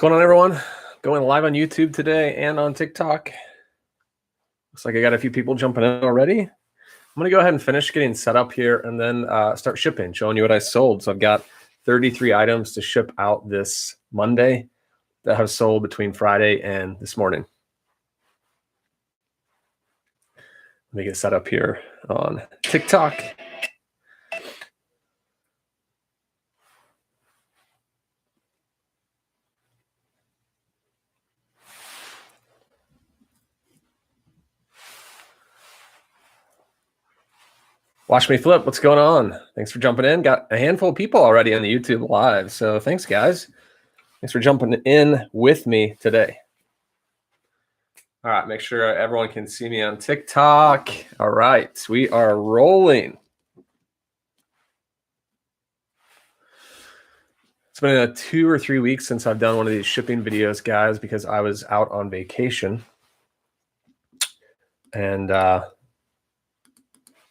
going on, everyone? Going live on YouTube today and on TikTok. Looks like I got a few people jumping in already. I'm going to go ahead and finish getting set up here and then start shipping, showing you what I sold. So I've got 33 items to ship out this Monday that have sold between Friday and this morning. Let me get set up here on TikTok. Watch me flip. What's going on? Thanks for jumping in. Got a handful of people already on the YouTube live. So thanks, guys. Thanks for jumping in with me today. All right, make sure everyone can see me on TikTok. All right, we are rolling. It's been 2 or 3 weeks since I've done one of these shipping videos, guys, because I was out on vacation. And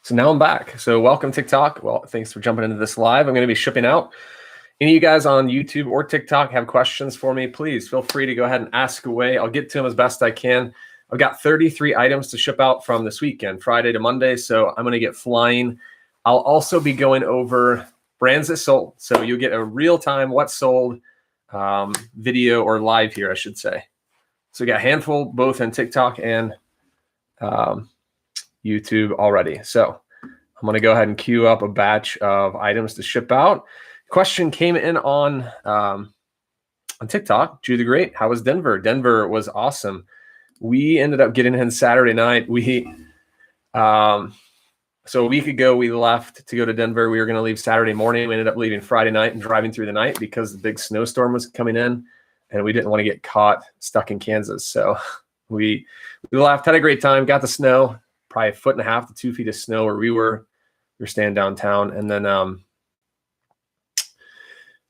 so now I'm back. So welcome, TikTok. Well, thanks for jumping into this live. I'm going to be shipping out. Any of you guys on YouTube or TikTok have questions for me, please feel free to go ahead and ask away. I'll get to them as best I can. I've got 33 items to ship out from this weekend, Friday to Monday. So I'm going to get flying. I'll also be going over brands that sold. So you'll get a real-time what sold video or live here, I should say. So we got a handful both in TikTok and YouTube already. So I'm going to go ahead and queue up a batch of items to ship out. Question came in on TikTok. Drew the Great, how was Denver? Denver was awesome. We ended up getting in Saturday night. So a week ago, we left to go to Denver. We were going to leave Saturday morning. We ended up leaving Friday night and driving through the night because the big snowstorm was coming in, and we didn't want to get caught stuck in Kansas. So we left, had a great time, got the snow, probably 1.5 to 2 feet of snow where we were. We were staying downtown. And then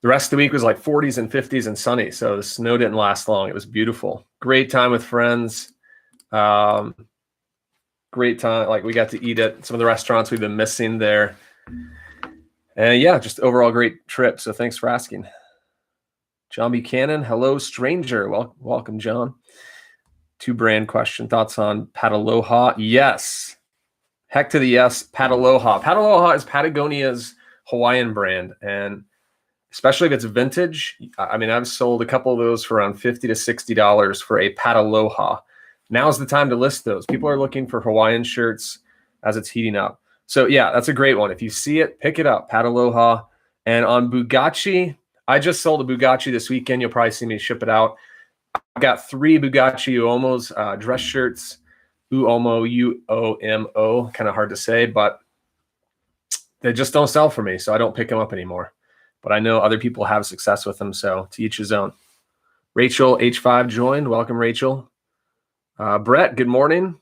the rest of the week was like 40s and 50s and sunny. So the snow didn't last long. It was beautiful. Great time with friends. Great time. Like we got to eat at some of the restaurants we've been missing there. And yeah, just overall great trip. So thanks for asking. John Buchanan. Hello, stranger. Welcome, John. 2-brand question. Thoughts on Pataloha? Yes. Heck to the yes. Pataloha. Pataloha is Patagonia's Hawaiian brand. And especially if it's vintage. I mean, I've sold a couple of those for around $50 to $60 for a Pataloha. Now's the time to list those. People are looking for Hawaiian shirts as it's heating up. So yeah, that's a great one. If you see it, pick it up, Pataloha. And on Bugatti, I just sold a Bugatti this weekend. You'll probably see me ship it out. I've got 3 Bugatti Uomos, dress shirts, Uomo, U-O-M-O, kind of hard to say, but they just don't sell for me, so I don't pick them up anymore. But I know other people have success with them, so to each his own. Rachel H5 joined. Welcome, Rachel. Brett, good morning.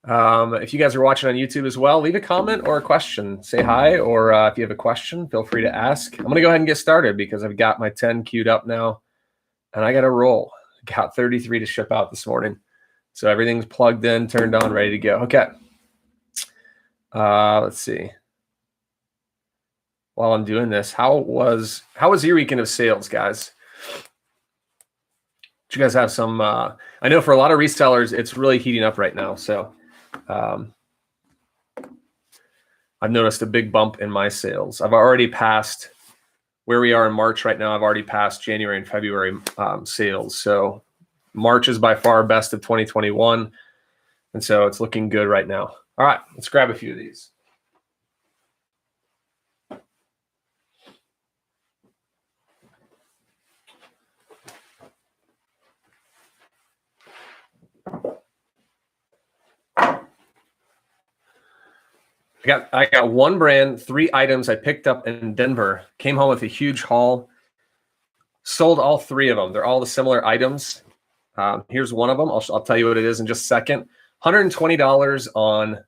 If you guys are watching on YouTube as well, leave a comment or a question. Say hi, or if you have a question, feel free to ask. I'm going to go ahead and get started because I've got my 10 queued up now, and I got to roll. Got 33 to ship out this morning. So everything's plugged in, turned on, ready to go. Okay. Let's see. While I'm doing this, how was your weekend of sales, guys? Did you guys have some? I know for a lot of resellers, it's really heating up right now. So I've noticed a big bump in my sales. I've already passed where we are in March right now. I've already passed January and February sales. So March is by far best of 2021. And so it's looking good right now. All right, let's grab a few of these. I got 1 brand, 3 items I picked up in Denver, came home with a huge haul, sold all 3 of them. They're all the similar items. Here's one of them. I'll tell you what it is in just a second. $120 on, I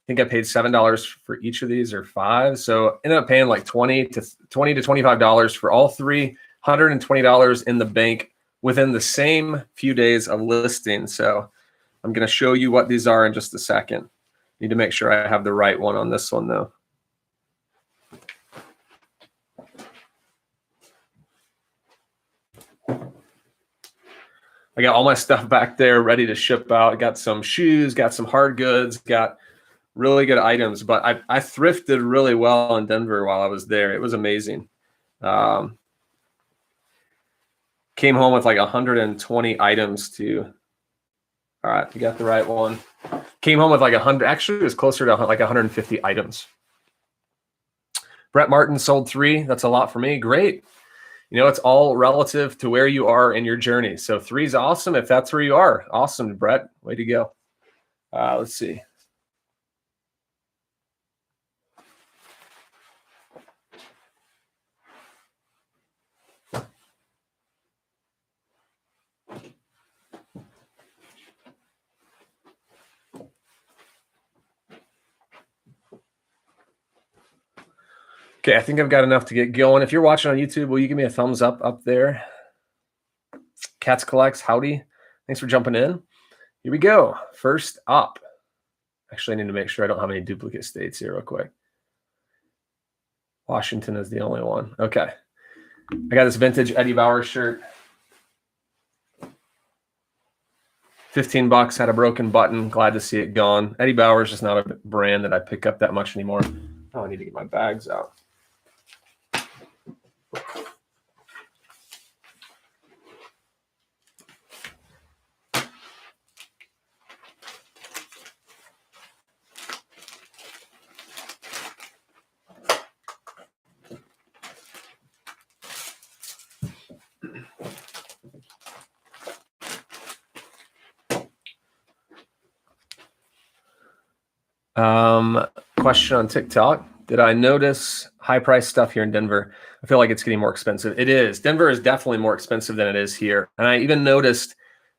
think I paid $7 for each of these or 5. So ended up paying like $20 to $25 for all 3, $120 in the bank within the same few days of listing. So I'm going to show you what these are in just a second. Need to make sure I have the right one on this one, though. I got all my stuff back there ready to ship out. I got some shoes, got some hard goods, got really good items. But I thrifted really well in Denver while I was there. It was amazing. Came home with like 120 items to. All right, you got the right one. Came home with like 100. Actually, it was closer to like 150 items. Brett Martin sold 3. That's a lot for me. Great. It's all relative to where you are in your journey. So 3 is awesome if that's where you are. Awesome, Brett. Way to go. Let's see. Okay, I think I've got enough to get going. If you're watching on YouTube, will you give me a thumbs up there? Cats Collects, howdy. Thanks for jumping in. Here we go. First up. Actually, I need to make sure I don't have any duplicate states here real quick. Washington is the only one. Okay. I got this vintage Eddie Bauer shirt. $15, had a broken button. Glad to see it gone. Eddie Bauer is just not a brand that I pick up that much anymore. Oh, I need to get my bags out. Question on TikTok. Did I notice high price stuff here in Denver? I feel like it's getting more expensive. It is. Denver is definitely more expensive than it is here. And I even noticed,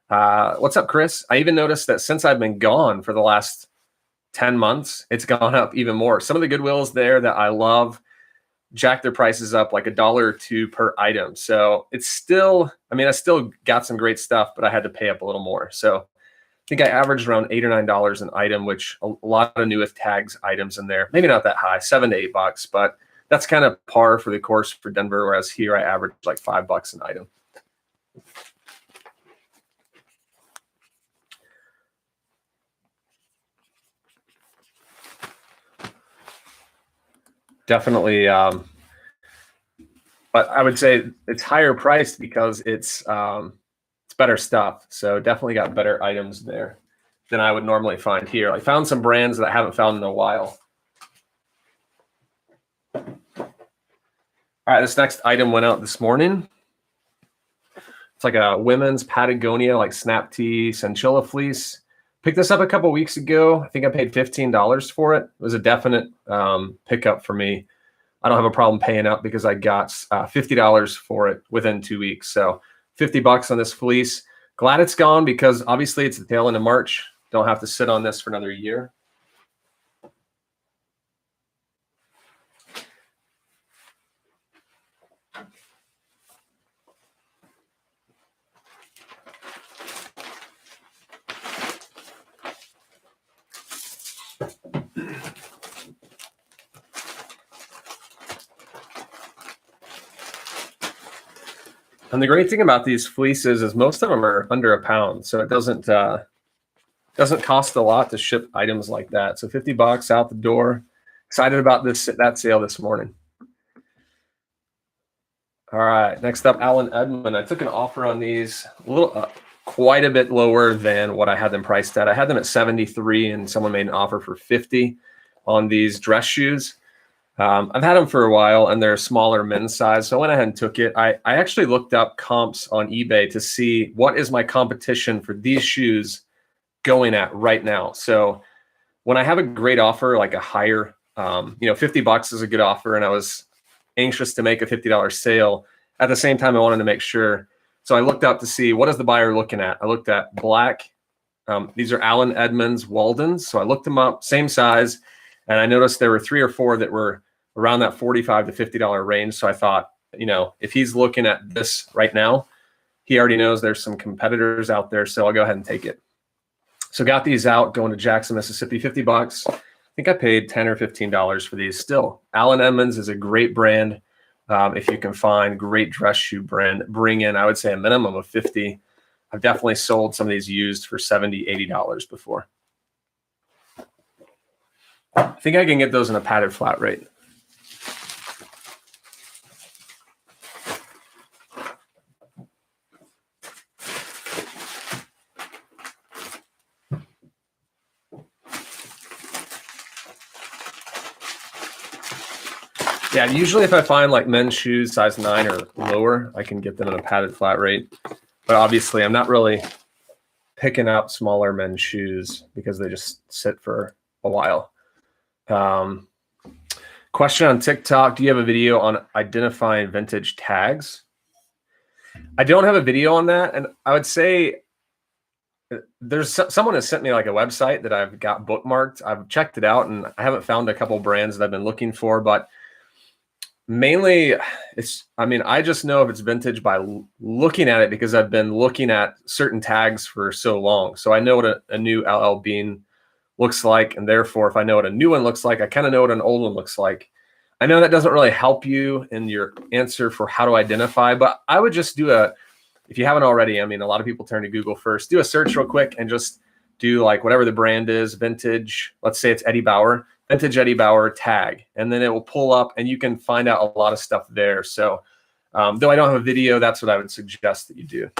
what's up, Chris? I even noticed that since I've been gone for the last 10 months, it's gone up even more. Some of the Goodwills there that I love jack their prices up like $1 or $2 per item. So it's still, I still got some great stuff, but I had to pay up a little more. So I think I averaged around $8 or $9 an item, which a lot of new with tags items in there. Maybe not that high, $7 to $8, but that's kind of par for the course for Denver. Whereas here I averaged like $5 an item. Definitely, but I would say it's higher priced because it's better stuff. So definitely got better items there than I would normally find here. I found some brands that I haven't found in a while. All right, this next item went out this morning. It's like a women's Patagonia, like snap tee, Chinchilla fleece. Picked this up a couple weeks ago. I think I paid $15 for it. It was a definite pickup for me. I don't have a problem paying up because I got $50 for it within 2 weeks. So $50 on this fleece. Glad it's gone because obviously it's the tail end of March. Don't have to sit on this for another year. And the great thing about these fleeces is most of them are under £1, so it doesn't cost a lot to ship items like that. So $50 out the door. Excited about that sale this morning. All right, next up, Alan Edmond. I took an offer on these quite a bit lower than what I had them priced at. I had them at 73, and someone made an offer for 50 on these dress shoes. I've had them for a while, and they're a smaller men's size, so I went ahead and took it. I actually looked up comps on eBay to see what is my competition for these shoes going at right now. So when I have a great offer, like a higher, $50 is a good offer, and I was anxious to make a $50 sale. At the same time, I wanted to make sure. So I looked up to see what is the buyer looking at. I looked at black. These are Alan Edmonds Waldens. So I looked them up, same size, and I noticed there were 3 or 4 that were around that $45 to $50 range. So I thought, if he's looking at this right now, he already knows there's some competitors out there. So I'll go ahead and take it. So got these out going to Jackson, Mississippi, $50. I think I paid $10 or $15 for these. Still, Alan Edmonds is a great brand. If you can find great dress shoe brand, bring in, I would say, a minimum of 50. I've definitely sold some of these used for $70, $80 before. I think I can get those in a padded flat rate. Yeah, usually if I find like men's shoes size 9 or lower, I can get them in a padded flat rate. But obviously, I'm not really picking out smaller men's shoes because they just sit for a while. Question on TikTok, do you have a video on identifying vintage tags? I don't have a video on that. And I would say there's someone has sent me like a website that I've got bookmarked. I've checked it out and I haven't found a couple brands that I've been looking for, but mainly I just know if it's vintage by looking at it because I've been looking at certain tags for so long. So I know what a new LL Bean looks like. And therefore, if I know what a new one looks like, I kind of know what an old one looks like. I know that doesn't really help you in your answer for how to identify, but I would just do if you haven't already, a lot of people turn to Google first, do a search real quick and just do like whatever the brand is, vintage, let's say it's Eddie Bauer, vintage Eddie Bauer tag, and then it will pull up and you can find out a lot of stuff there. So though I don't have a video, that's what I would suggest that you do.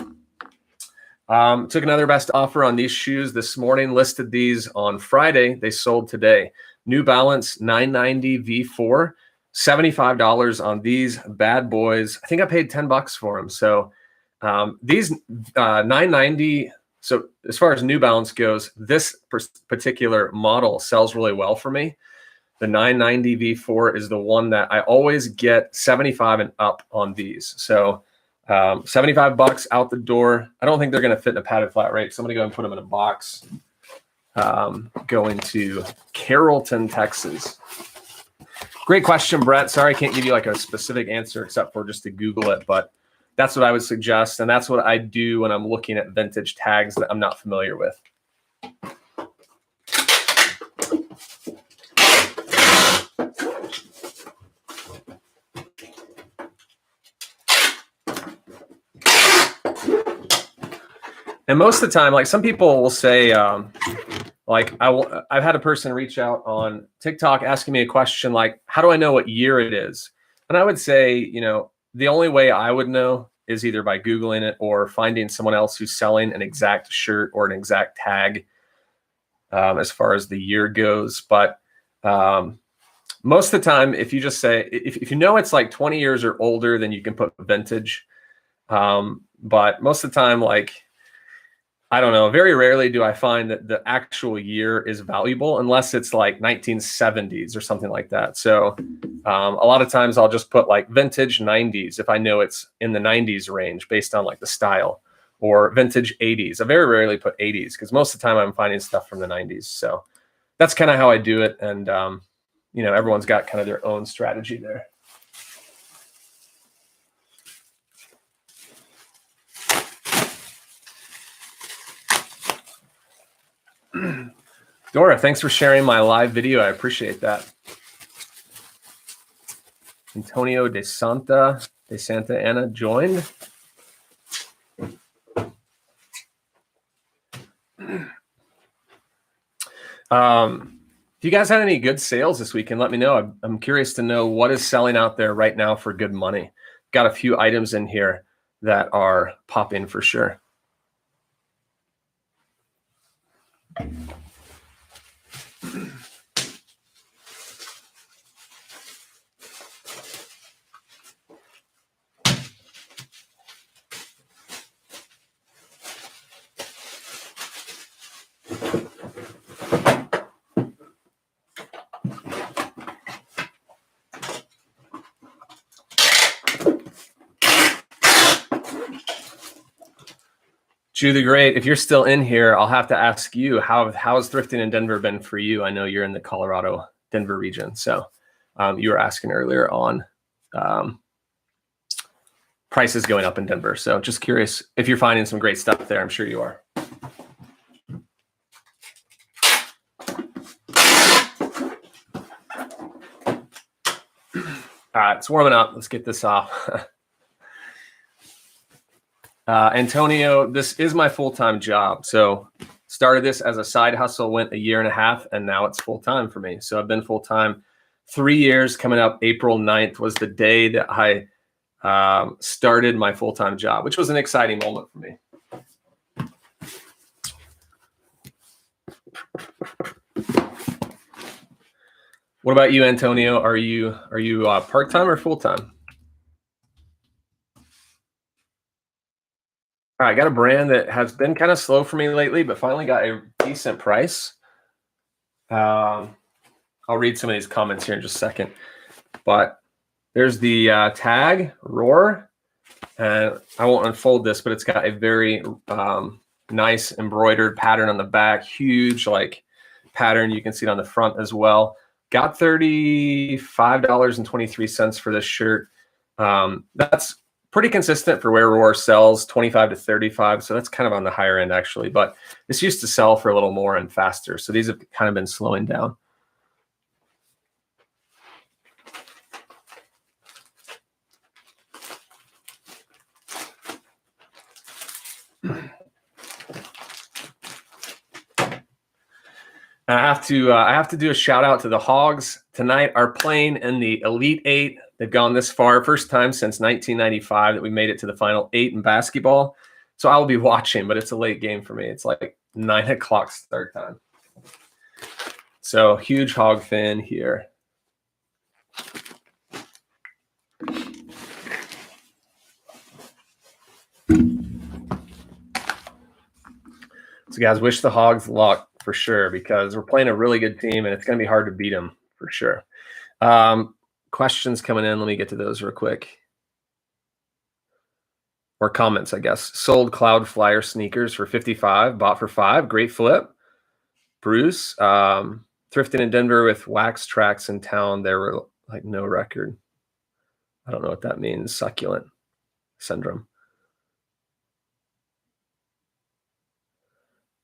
Took another best offer on these shoes this morning, listed these on Friday. They sold today. New Balance 990 V4, $75 on these bad boys. I think I paid $10 for them. So these 990, so as far as New Balance goes, this particular model sells really well for me. The 990 V4 is the one that I always get 75 and up on these. So $75 out the door. I don't think they're going to fit in a padded flat rate. So I'm going to go and put them in a box. Going to Carrollton, Texas. Great question, Brett. Sorry I can't give you like a specific answer except for just to Google it, but that's what I would suggest. And that's what I do when I'm looking at vintage tags that I'm not familiar with. And most of the time, like some people will say, I've had a person reach out on TikTok asking me a question like, how do I know what year it is? And I would say, the only way I would know is either by Googling it or finding someone else who's selling an exact shirt or an exact tag as far as the year goes. But most of the time, if you just say, if you know it's like 20 years or older, then you can put vintage. But most of the time, I don't know, very rarely do I find that the actual year is valuable unless it's like 1970s or something like that. So a lot of times I'll just put like vintage 90s if I know it's in the 90s range based on like the style, or vintage 80s. I very rarely put 80s because most of the time I'm finding stuff from the 90s. So that's kind of how I do it. And, everyone's got kind of their own strategy there. Dora, thanks for sharing my live video. I appreciate that. Antonio de Santa Ana joined. If you guys had any good sales this weekend, let me know. I'm curious to know what is selling out there right now for good money. Got a few items in here that are popping for sure. Jew the Great, if you're still in here, I'll have to ask you, how has thrifting in Denver been for you? I know you're in the Colorado, Denver region. So you were asking earlier on prices going up in Denver. So just curious if you're finding some great stuff there. I'm sure you are. All right, it's warming up. Let's get this off. Antonio, this is my full-time job. So started this as a side hustle, went 1.5 years, and now it's full-time for me. So I've been full-time 3 years. Coming up April 9th was the day that I started my full-time job, which was an exciting moment for me. What about you, Antonio? Are you part-time or full-time? All right, I got a brand that has been kind of slow for me lately, but finally got a decent price. I'll read some of these comments here in just a second. But there's the tag, Roar. And I won't unfold this, but it's got a very nice embroidered pattern on the back. Huge like pattern. You can see it on the front as well. Got $35.23 for this shirt. That's pretty consistent for where Roar sells, 25 to 35. So that's kind of on the higher end actually, but this used to sell for a little more and faster. So these have kind of been slowing down. I have to do a shout out to the Hogs tonight. Are playing in the Elite Eight. They've gone this far, first time since 1995 that we made it to the Final 8 in basketball. So I will be watching, but it's a late game for me. It's like 9 o'clock start time. So huge Hog fan here. So guys, wish the Hogs luck for sure, because we're playing a really good team and it's going to be hard to beat them for sure. Questions coming in. Let me get to those real quick. Or comments, I guess. Sold Cloud Flyer sneakers for 55, bought for 5. Great flip. Bruce, thrifting in Denver with wax tracks in town. There were like no record. I don't know what that means. Succulent syndrome.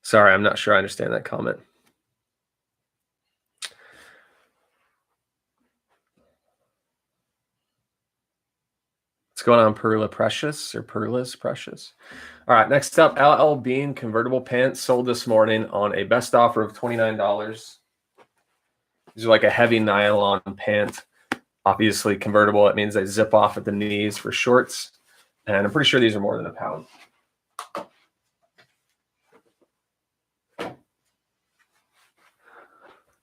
Sorry, I'm not sure I understand that comment. What's going on, Perla Precious or Perla's Precious? All right, next up, LL Bean convertible pants sold this morning on a best offer of $29. These are like a heavy nylon pant, obviously convertible. It means they zip off at the knees for shorts, and I'm pretty sure these are more than a pound.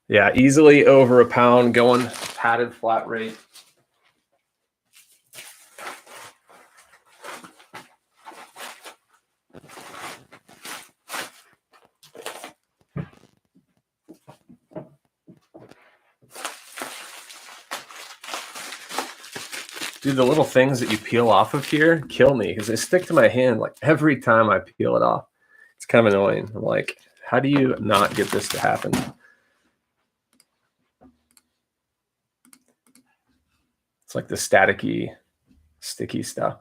Yeah, easily over a pound, going padded flat rate. Dude, the little things that you peel off of here kill me because they stick to my hand like every time I peel it off. It's kind of annoying. I'm like, how do you not get this to happen? It's like the staticky, sticky stuff.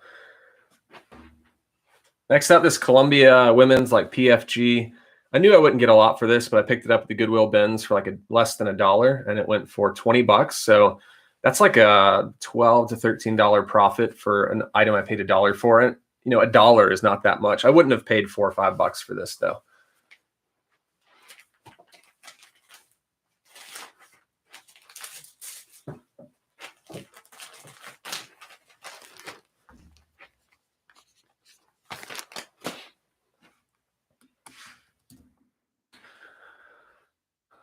Next up, this Columbia women's like PFG. I knew I wouldn't get a lot for this, but I picked it up at the Goodwill bins for like less than $1, and it went for 20 bucks. So that's like a $12 to $13 profit for an item I paid $1 for. It. You know, $1 is not that much. I wouldn't have paid $4 or $5 for this though.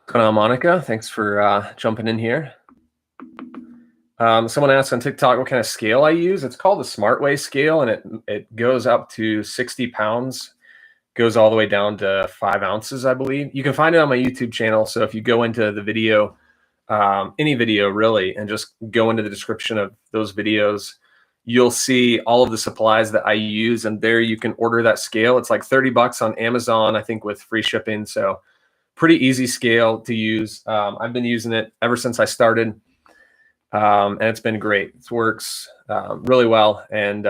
What's going on, Monica? Thanks for jumping in here. Someone asked on TikTok what kind of scale I use. It's called the Smart Way scale, and it goes up to 60 pounds, goes all the way down to 5 ounces, I believe. You can find it on my YouTube channel. So if you go into the video, any video really, and just go into the description of those videos, you'll see all of the supplies that I use, and there you can order that scale. It's like 30 bucks on Amazon, I think, with free shipping. So pretty easy scale to use. I've been using it ever since I started. And it's been great. It works really well, and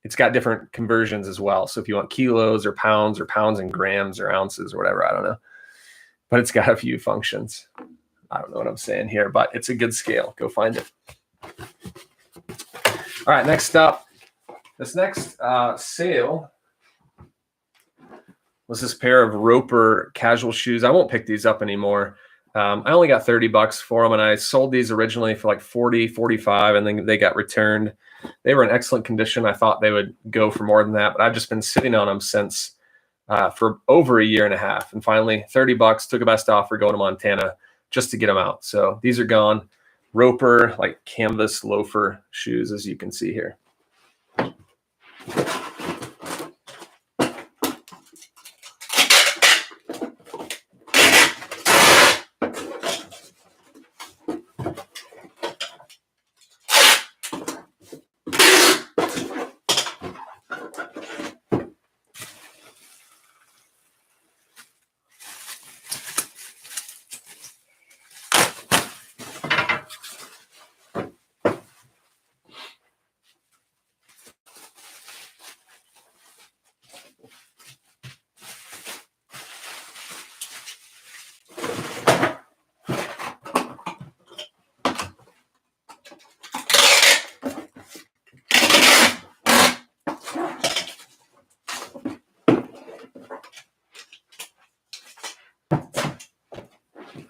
it's got different conversions as well. So if you want kilos or pounds and grams or ounces or whatever, I don't know. But it's got a few functions. I don't know what I'm saying here, but it's a good scale. Go find it. All right, next up, this next sale was this pair of Roper casual shoes. I won't pick these up anymore. I only got $30 for them, and I sold these originally for like 40, 45, and then they got returned. They were in excellent condition. I thought they would go for more than that, but I've just been sitting on them since for over a year and a half. And finally, $30, took a best offer going to Montana just to get them out. So these are gone. Roper, like canvas loafer shoes, as you can see here.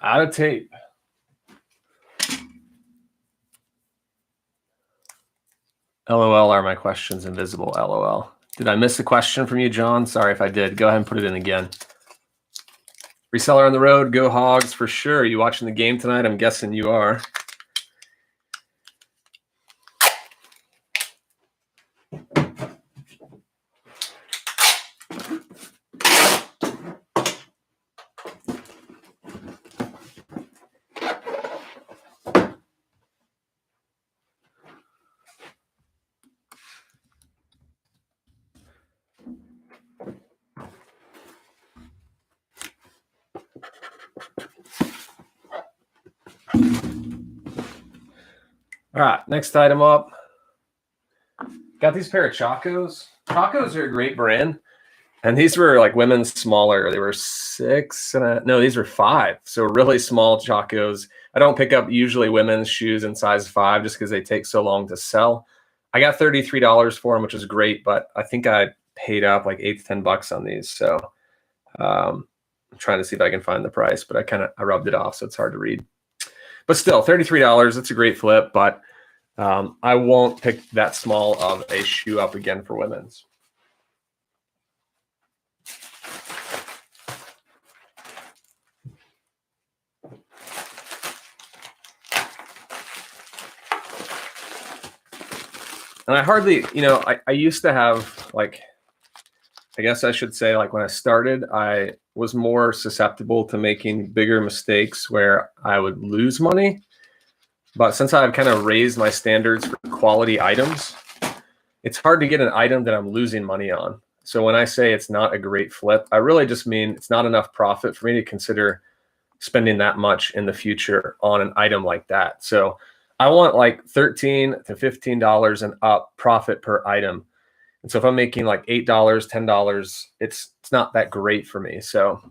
Out of tape. LOL, are my questions invisible? LOL. Did I miss a question from you, John? Sorry if I did. Go ahead and put it in again. Reseller on the road, go Hogs for sure. Are you watching the game tonight? I'm guessing you are. All right, next item up. Got these pair of Chacos. Chacos are a great brand. And these were like women's smaller. They were 6 no, these were 5. So really small Chacos. I don't pick up usually women's shoes in size 5 just because they take so long to sell. I got $33 for them, which is great, but I think I paid up like $8 to $10 on these. So I'm trying to see if I can find the price, but I rubbed it off, so it's hard to read. But still, $33, it's a great flip, but I won't pick that small of a shoe up again for women's. And I hardly, I used to have like, I guess I should say, like when I started, I was more susceptible to making bigger mistakes where I would lose money. But since I've kind of raised my standards for quality items, it's hard to get an item that I'm losing money on. So when I say it's not a great flip, I really just mean it's not enough profit for me to consider spending that much in the future on an item like that. So I want like $13 to $15 and up profit per item. And so if I'm making like $8, $10, it's not that great for me. So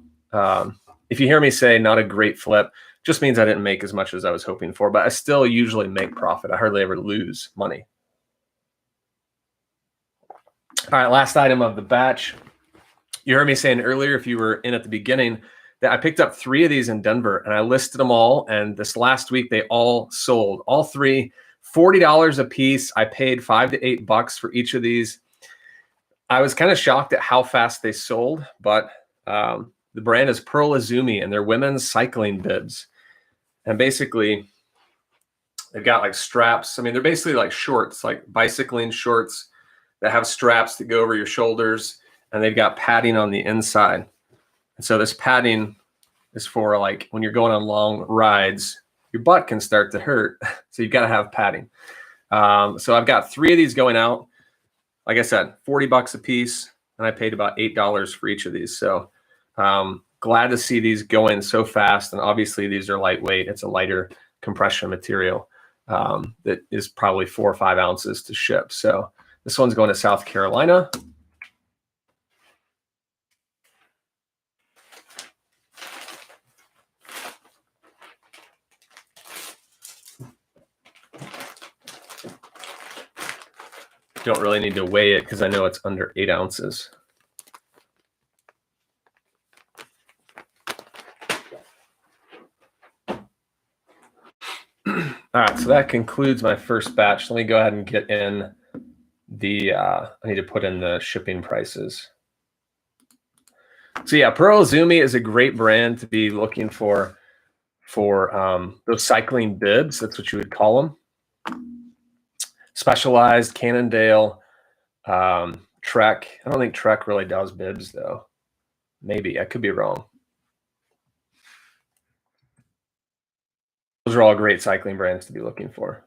if you hear me say not a great flip, just means I didn't make as much as I was hoping for, but I still usually make profit. I hardly ever lose money. All right, last item of the batch. You heard me saying earlier, if you were in at the beginning, that I picked up 3 of these in Denver and I listed them all. And this last week, they all sold, all 3, $40 a piece. I paid $5 to $8 for each of these. I was kind of shocked at how fast they sold, but the brand is Pearl Izumi and they're women's cycling bibs. And basically, they've got like straps. I mean, they're basically like shorts, like bicycling shorts that have straps that go over your shoulders, and they've got padding on the inside. And so this padding is for like when you're going on long rides, your butt can start to hurt. So you've got to have padding. So I've got 3 of these going out. Like I said, $40 a piece, and I paid about $8 for each of these. So glad to see these going so fast. And obviously these are lightweight. It's a lighter compression material that is probably 4 or 5 ounces to ship. So this one's going to South Carolina. Don't really need to weigh it because I know it's under 8 ounces. All right, so that concludes my first batch. Let me go ahead and get in the, I need to put in the shipping prices. So yeah, Pearl Izumi is a great brand to be looking for those cycling bibs. That's what you would call them. Specialized, Cannondale, Trek. I don't think Trek really does bibs though. Maybe, I could be wrong. Those are all great cycling brands to be looking for.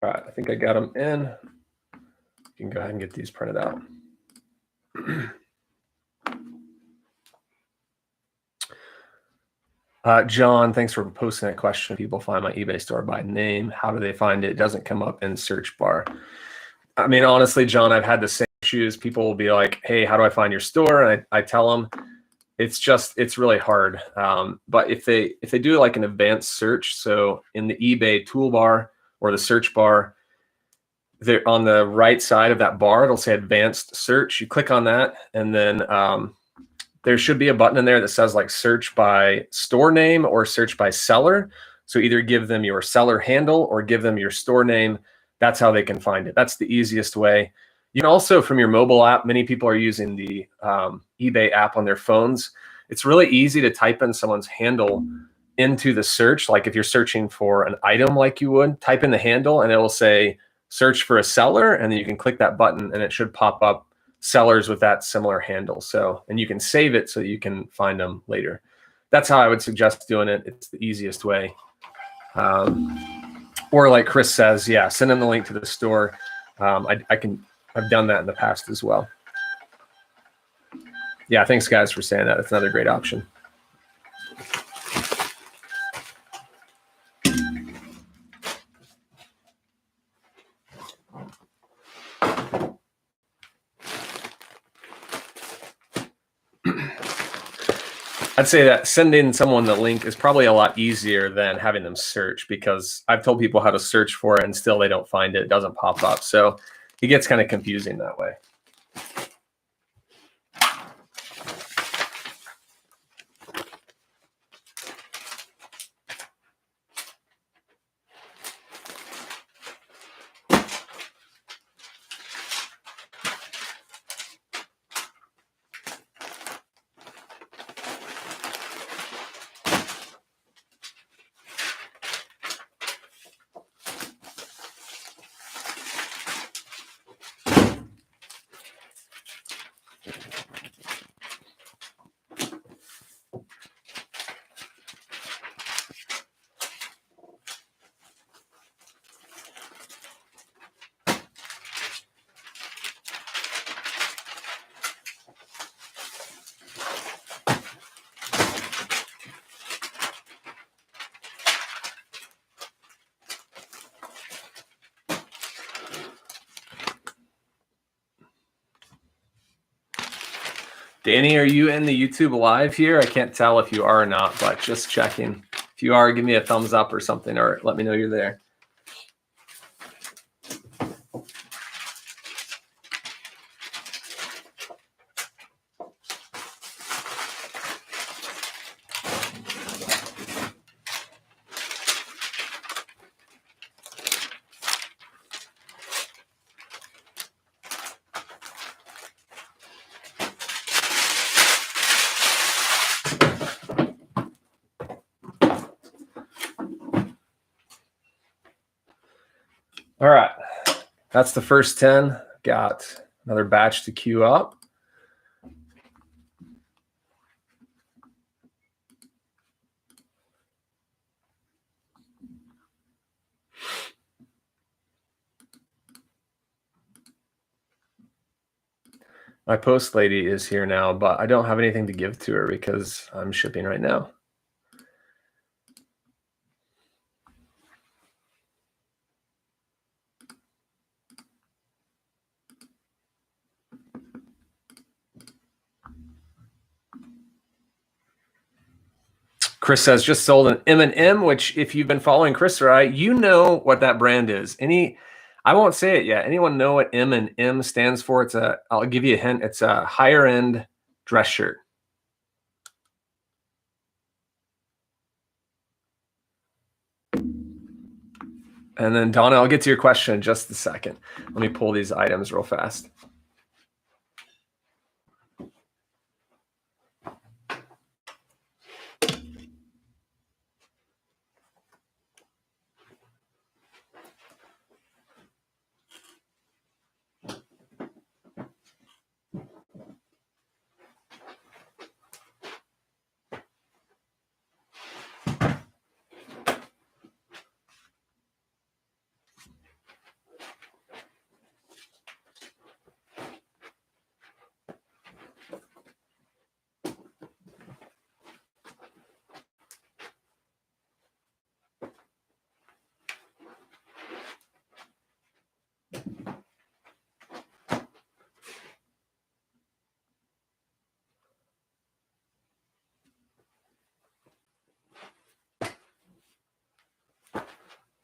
All right, I think I got them in. You can go ahead and get these printed out. John, thanks for posting that question. People find my eBay store by name. How do they find it? It doesn't come up in search bar. I mean, honestly, John, I've had the same issues. People will be like, hey, how do I find your store? And I tell them, it's really hard. But if they do like an advanced search, so in the eBay toolbar or the search bar, there on the right side of that bar, it'll say advanced search. You click on that, and then there should be a button in there that says like search by store name or search by seller. So either give them your seller handle or give them your store name. That's how they can find it. That's the easiest way. You can also, from your mobile app, many people are using the eBay app on their phones. It's really easy to type in someone's handle into the search. Like if you're searching for an item like you would, type in the handle and it will say search for a seller, and then you can click that button and it should pop up sellers with that similar handle. So, and you can save it so you can find them later. That's how I would suggest doing it. It's the easiest way. Or like Chris says, yeah, send them the link to the store. I've done that in the past as well. Yeah, thanks guys for saying that. It's another great option. I'd say that sending someone the link is probably a lot easier than having them search, because I've told people how to search for it and still they don't find it. It doesn't pop up. So it gets kind of confusing that way. Danny, are you in the YouTube live here? I can't tell if you are or not, but just checking. If you are, give me a thumbs up or something, or let me know you're there. All right, that's the first 10. Got another batch to queue up. My post lady is here now, but I don't have anything to give to her because I'm shipping right now. Chris says, just sold an M&M, which if you've been following Chris or you know what that brand is. I won't say it yet. Anyone know what M&M stands for? I'll give you a hint. It's a higher end dress shirt. And then Donna, I'll get to your question in just a second. Let me pull these items real fast.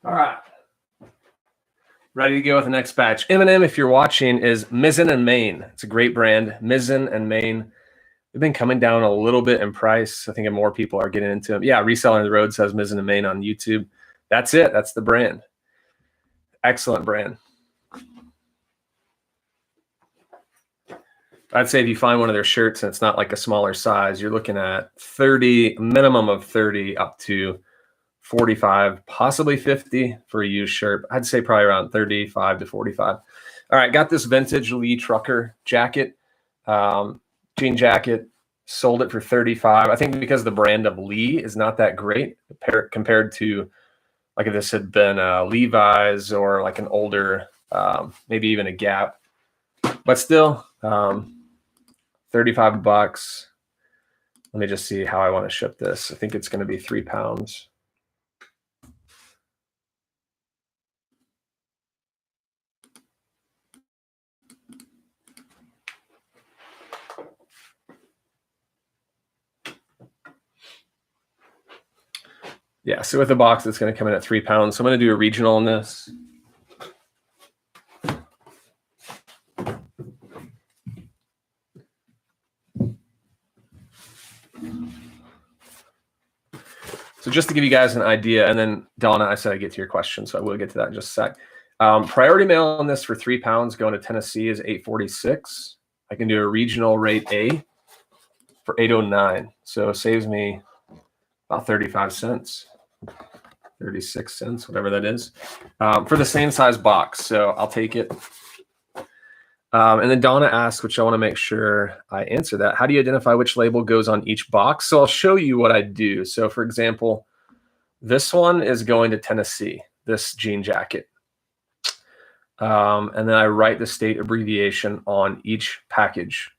All right. Ready to go with the next batch. M&M, if you're watching, is Mizzen and Main. It's a great brand. Mizzen and Main. They've been coming down a little bit in price. I think more people are getting into them. Yeah, Reseller on the Road says Mizzen and Main on YouTube. That's it. That's the brand. Excellent brand. I'd say if you find one of their shirts and it's not like a smaller size, you're looking at 30, minimum of 30 up to 45, possibly 50 for a used shirt. I'd say probably around 35 to 45. All right, got this vintage Lee Trucker jacket, jean jacket, sold it for 35. I think because the brand of Lee is not that great compared to like if this had been Levi's or like an older, maybe even a Gap, but still 35 bucks. Let me just see how I want to ship this. I think it's going to be 3 pounds. Yeah, so with the box, it's going to come in at 3 pounds. So I'm going to do a regional on this. So just to give you guys an idea, and then Donna, I said I'd get to your question, so I will get to that in just a sec. Priority mail on this for 3 pounds going to Tennessee is $8.46. I can do a regional rate A for $8.09. So it saves me about 35 cents, 36 cents, whatever that is, for the same size box. So I'll take it. And then Donna asked, which I want to make sure I answer that. How do you identify which label goes on each box? So I'll show you what I do. So for example, this one is going to Tennessee, this jean jacket. And then I write the state abbreviation on each package.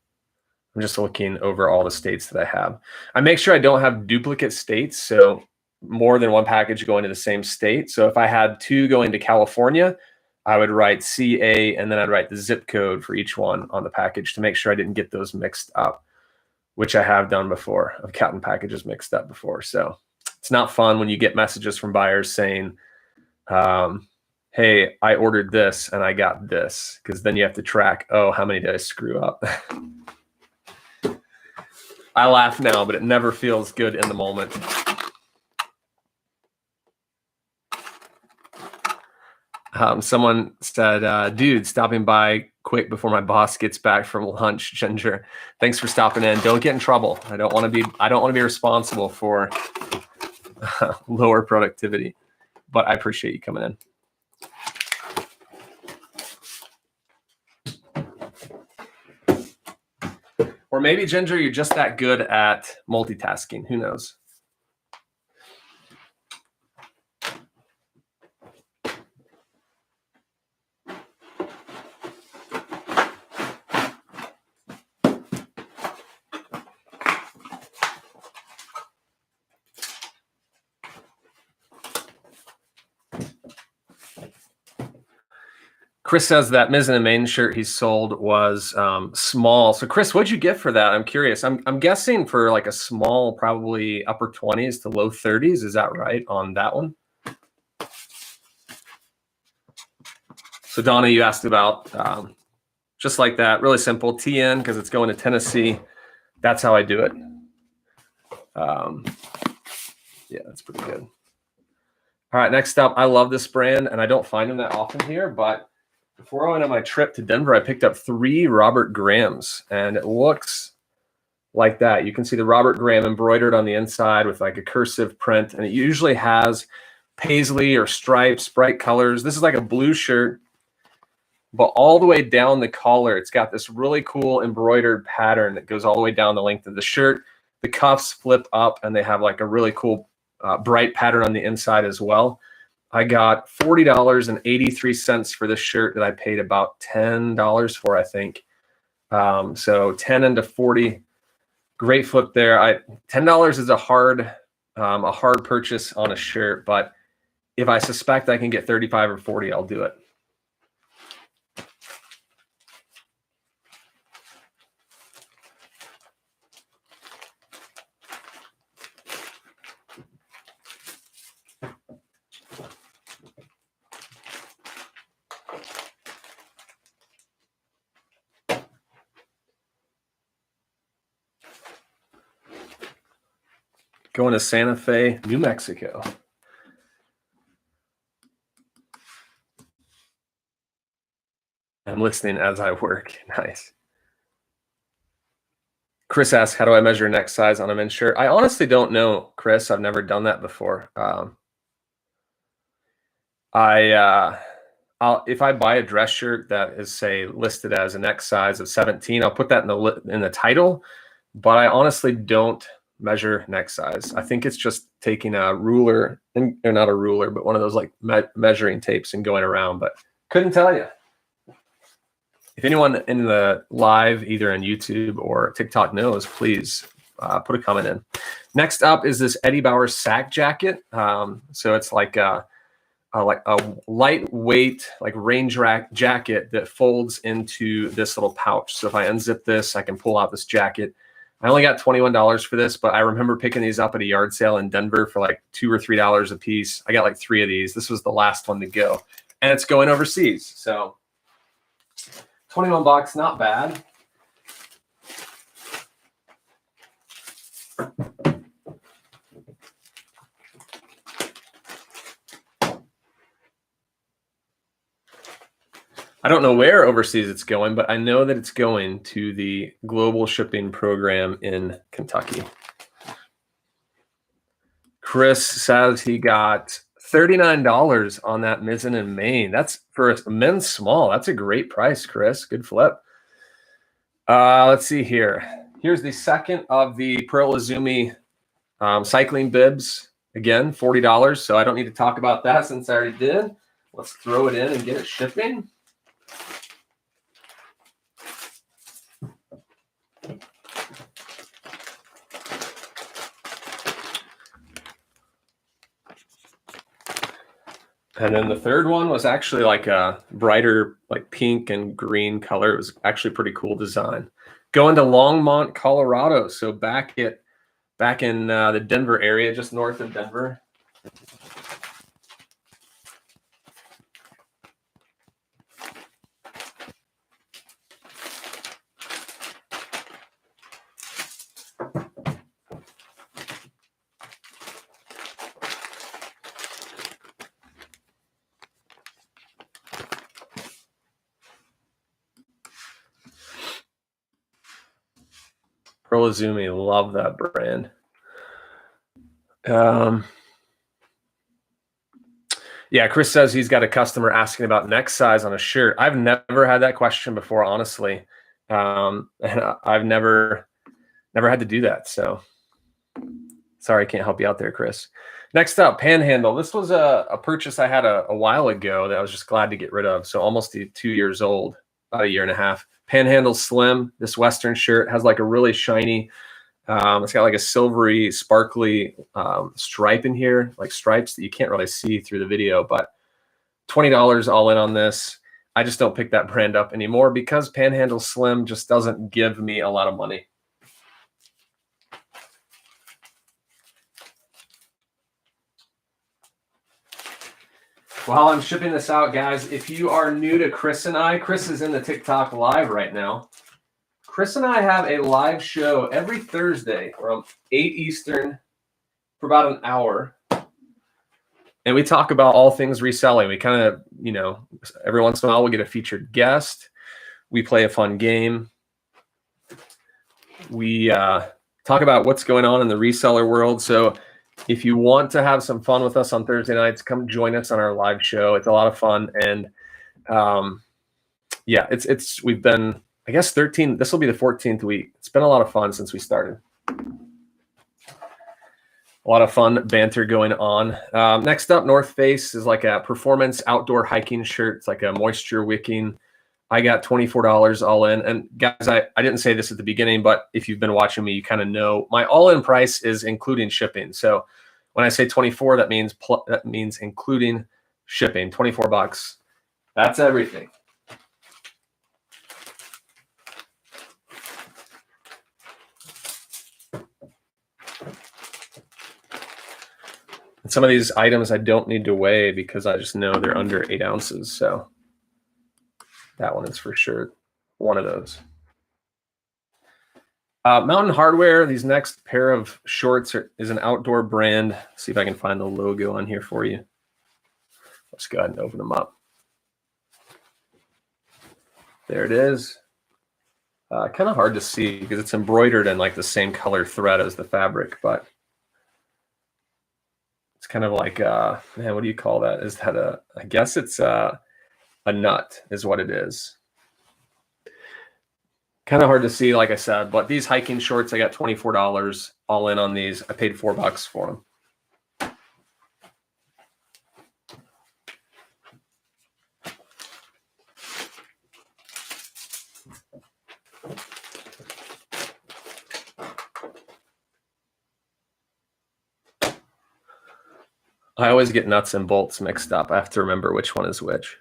I'm just looking over all the states that I have. I make sure I don't have duplicate states. So more than one package going to the same state. So if I had 2 going to California, I would write CA and then I'd write the zip code for each one on the package to make sure I didn't get those mixed up, which I have done before. I've gotten packages mixed up before. So it's not fun when you get messages from buyers saying, hey, I ordered this and I got this, because then you have to track, oh, how many did I screw up? I laugh now, but it never feels good in the moment. Someone said, dude, stopping by quick before my boss gets back from lunch. Ginger, thanks for stopping in. Don't get in trouble. I don't want to be responsible for lower productivity, but I appreciate you coming in. Or maybe, Ginger, you're just that good at multitasking. Who knows? Chris says that Mizzen and Main shirt he sold was small. So Chris, what'd you get for that? I'm curious. I'm guessing for like a small, probably upper 20s to low 30s. Is that right on that one? So Donna, you asked about just like that, really simple, TN, because it's going to Tennessee. That's how I do it. Yeah, that's pretty good. All right, next up, I love this brand, and I don't find them that often here, but before I went on my trip to Denver, I picked up 3 Robert Grahams, and it looks like that. You can see the Robert Graham embroidered on the inside with like a cursive print, and it usually has paisley or stripes, bright colors. This is like a blue shirt, but all the way down the collar, it's got this really cool embroidered pattern that goes all the way down the length of the shirt. The cuffs flip up, and they have like a really cool bright pattern on the inside as well. I got $40.83 for this shirt that I paid about $10 for, I think. So 10 into 40, great flip there. $10 is a hard purchase on a shirt, but if I suspect I can get 35 or 40, I'll do it. Going to Santa Fe, New Mexico. I'm listening as I work. Nice. Chris asks, how do I measure neck size on a men's shirt? I honestly don't know, Chris. I've never done that before. If I buy a dress shirt that is, say, listed as a neck size of 17, I'll put that in the title, but I honestly don't measure neck size. I think it's just taking a ruler, or not a ruler, but one of those like measuring tapes and going around, but couldn't tell you. If anyone in the live, either on YouTube or TikTok knows, please put a comment in. Next up is this Eddie Bauer sack jacket. So it's like a lightweight, like range rack jacket that folds into this little pouch. So if I unzip this, I can pull out this jacket. I only got $21 for this, but I remember picking these up at a yard sale in Denver for like $2 or $3 a piece. I got like 3 of these. This was the last one to go, and it's going overseas. So 21 bucks, not bad. I don't know where overseas it's going, but I know that it's going to the global shipping program in Kentucky. Chris says he got $39 on that Mizzen in Maine. That's for a men's small. That's a great price, Chris. Good flip. Let's see here. Here's the second of the Pearl Izumi cycling bibs. Again, $40. So I don't need to talk about that since I already did. Let's throw it in and get it shipping. And then the third one was actually like a brighter, like pink and green color. It was actually a pretty cool design. Going to Longmont, Colorado. So back in the Denver area, just north of Denver. Pearl Izumi, love that brand. Yeah, Chris says he's got a customer asking about neck size on a shirt. I've never had that question before, honestly. And I've never had to do that. So sorry, I can't help you out there, Chris. Next up, Panhandle. This was a purchase I had a while ago that I was just glad to get rid of. So almost 2 years old, about 1.5 years. Panhandle Slim. This Western shirt has like a really shiny, it's got like a silvery, sparkly stripe in here, like stripes that you can't really see through the video, but $20 all in on this. I just don't pick that brand up anymore because Panhandle Slim just doesn't give me a lot of money. While I'm shipping this out, guys, if you are new to Chris and I, Chris is in the TikTok live right now. Chris and I have a live show every Thursday from 8 Eastern for about an hour. And we talk about all things reselling. We kind of, every once in a while we'll get a featured guest. We play a fun game. We talk about what's going on in the reseller world. So if you want to have some fun with us on Thursday nights, come join us on our live show. It's a lot of fun. And yeah, we've been, I guess, 13. This will be the 14th week. It's been a lot of fun since we started. A lot of fun banter going on. Next up, North Face is like a performance outdoor hiking shirt. It's like a moisture wicking. I got $24 all in. And guys, I didn't say this at the beginning, but if you've been watching me, you kind of know my all-in price is including shipping. So when I say 24, that means including shipping, 24 bucks. That's everything. And some of these items I don't need to weigh because I just know they're under 8 ounces. So that one is for sure one of those. Mountain Hardwear, these next pair of shorts is an outdoor brand. Let's see if I can find the logo on here for you. Let's go ahead and open them up. There it is. Kind of hard to see because it's embroidered in like the same color thread as the fabric, but it's kind of like, man, what do you call that? Is that I guess it's a nut is what it is. Kind of hard to see, like I said, but these hiking shorts, I got $24 all in on these. I paid $4 for them. I always get nuts and bolts mixed up. I have to remember which one is which.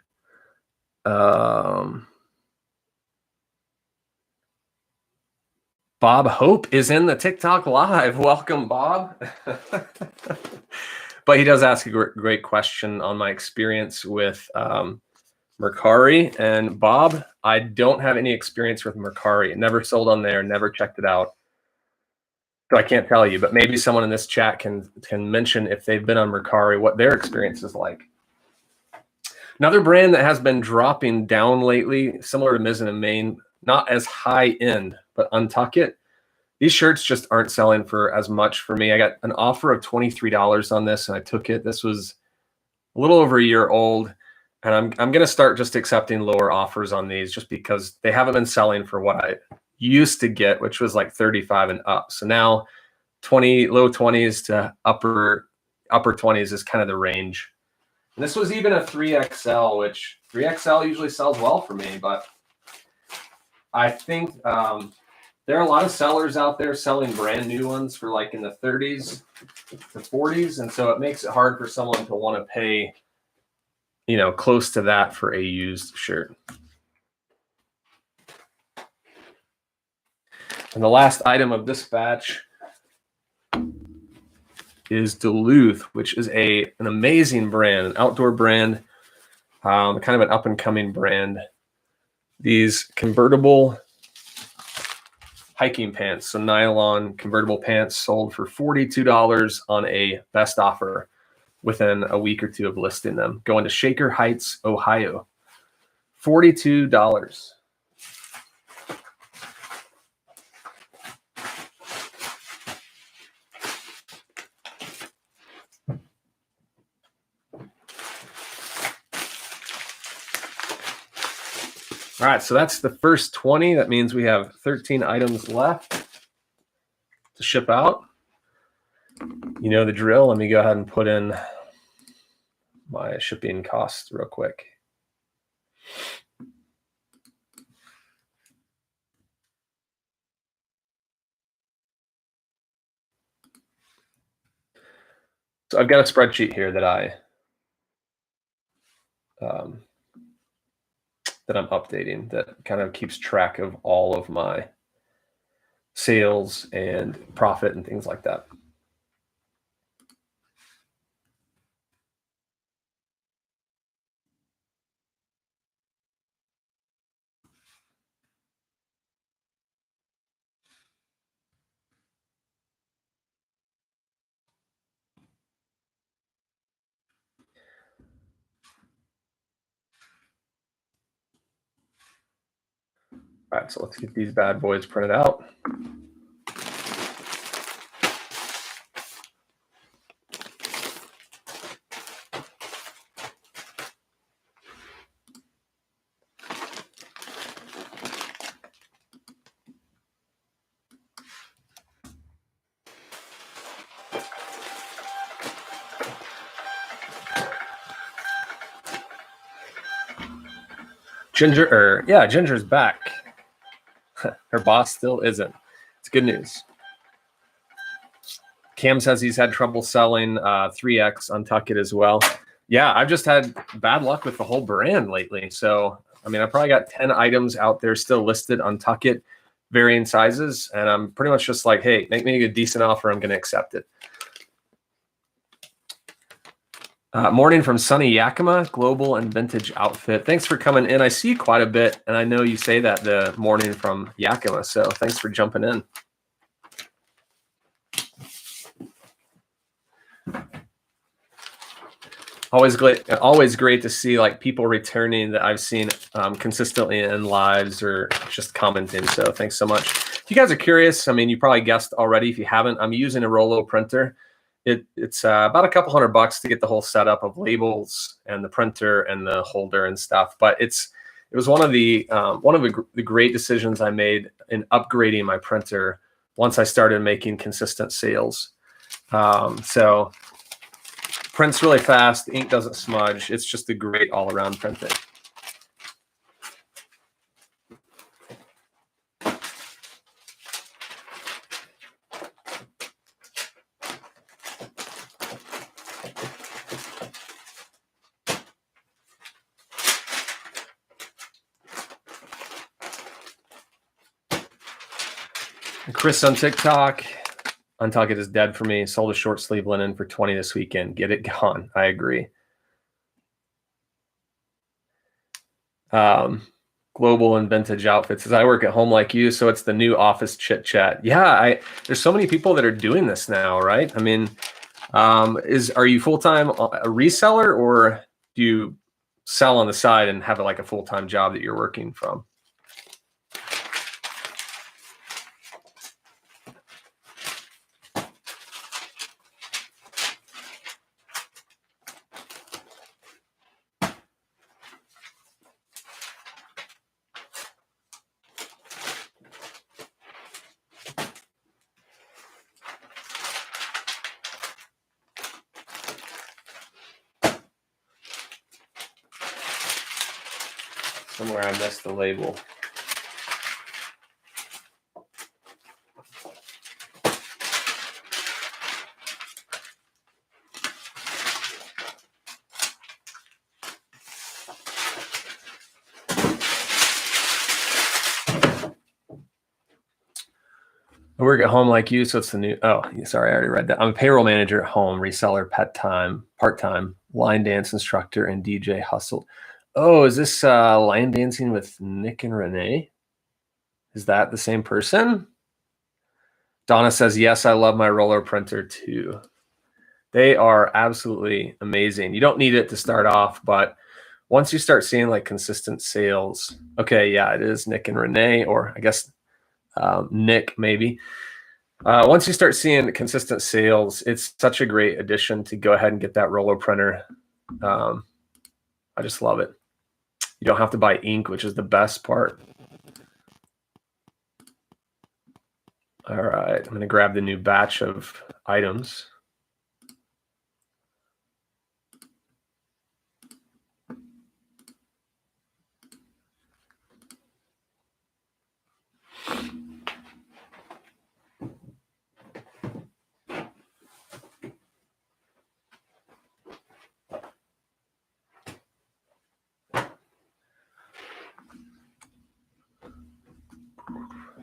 Bob Hope is in the TikTok live. Welcome, Bob. But he does ask a great question on my experience with Mercari. And Bob, I don't have any experience with Mercari. Never sold on there, never checked it out. So I can't tell you, but maybe someone in this chat can mention if they've been on Mercari, what their experience is like. Another brand that has been dropping down lately, similar to Mizzen and Main, not as high end, but Untuck It. These shirts just aren't selling for as much for me. I got an offer of $23 on this, and I took it. This was a little over a year old, and I'm going to start just accepting lower offers on these just because they haven't been selling for what I used to get, which was like 35 and up. So now low 20s to upper 20s is kind of the range. And this was even a 3XL, which 3XL usually sells well for me, but I think there are a lot of sellers out there selling brand new ones for like in the 30s to 40s. And so it makes it hard for someone to want to pay, close to that for a used shirt. And the last item of this batch is Duluth, which is an amazing brand, an outdoor brand, kind of an up-and-coming brand. These convertible hiking pants, so nylon convertible pants, sold for $42 on a best offer within a week or two of listing them. Going to Shaker Heights, Ohio. $42. All right, so that's the first 20. That means we have 13 items left to ship out. You know the drill. Let me go ahead and put in my shipping costs real quick. So I've got a spreadsheet here that I that I'm updating that kind of keeps track of all of my sales and profit and things like that. All right, so let's get these bad boys printed out. Ginger's back. Her boss still isn't. It's good news. Cam says he's had trouble selling 3X on Tuck It as well. Yeah, I've just had bad luck with the whole brand lately. So, I mean, I probably got 10 items out there still listed on Tuck It, varying sizes. And I'm pretty much just like, hey, make me a decent offer. I'm going to accept it. Morning from sunny Yakima, global and vintage outfit. Thanks for coming in. I see you quite a bit, and I know you say that the morning from Yakima, so thanks for jumping in. Always great to see like people returning that I've seen consistently in lives or just commenting. So thanks so much. If you guys are curious, I mean, you probably guessed already. If you haven't, I'm using a Rollo printer. It's about a couple $100 to get the whole setup of labels and the printer and the holder and stuff. But it was one of the great decisions I made in upgrading my printer once I started making consistent sales. So prints really fast, the ink doesn't smudge. It's just a great all-around printer. Chris on TikTok, Untuck It is dead for me. Sold a short sleeve linen for 20 this weekend. Get it gone. I agree. Global and vintage outfits. As I work at home like you, so it's the new office chit chat. Yeah, there's so many people that are doing this now, right? I mean, are you full-time a reseller, or do you sell on the side and have like a full-time job that you're working from? Somewhere I missed the label. I work at home like you, so it's the new. Oh, sorry, I already read that. I'm a payroll manager at home, reseller, pet time, part-time, line dance instructor, and DJ hustle. Oh, is this line dancing with Nick and Renee? Is that the same person? Donna says, yes, I love my roller printer too. They are absolutely amazing. You don't need it to start off, but once you start seeing like consistent sales, okay, yeah, it is Nick and Renee, or I guess Nick maybe. Once you start seeing consistent sales, it's such a great addition to go ahead and get that roller printer. I just love it. You don't have to buy ink, which is the best part. All right, I'm going to grab the new batch of items.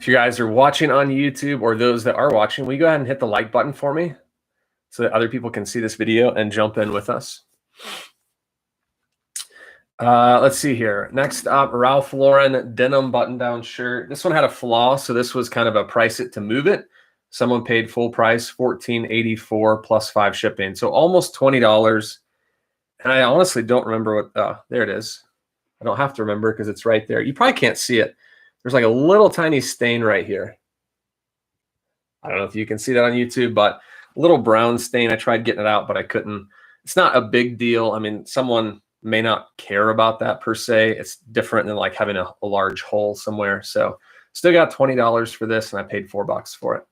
If you guys are watching on YouTube, or those that are watching, will you go ahead and hit the like button for me so that other people can see this video and jump in with us? Let's see here. Next up, Ralph Lauren denim button-down shirt. This one had a flaw, so this was kind of a price it to move it. Someone paid full price, $14.84 plus 5 shipping, so almost $20. And I honestly don't remember what. There it is. I don't have to remember because it's right there. You probably can't see it. There's like a little tiny stain right here. I don't know if you can see that on YouTube, but a little brown stain. I tried getting it out, but I couldn't. It's not a big deal. I mean, someone may not care about that per se. It's different than like having a large hole somewhere. So still got $20 for this, and I paid $4 for it.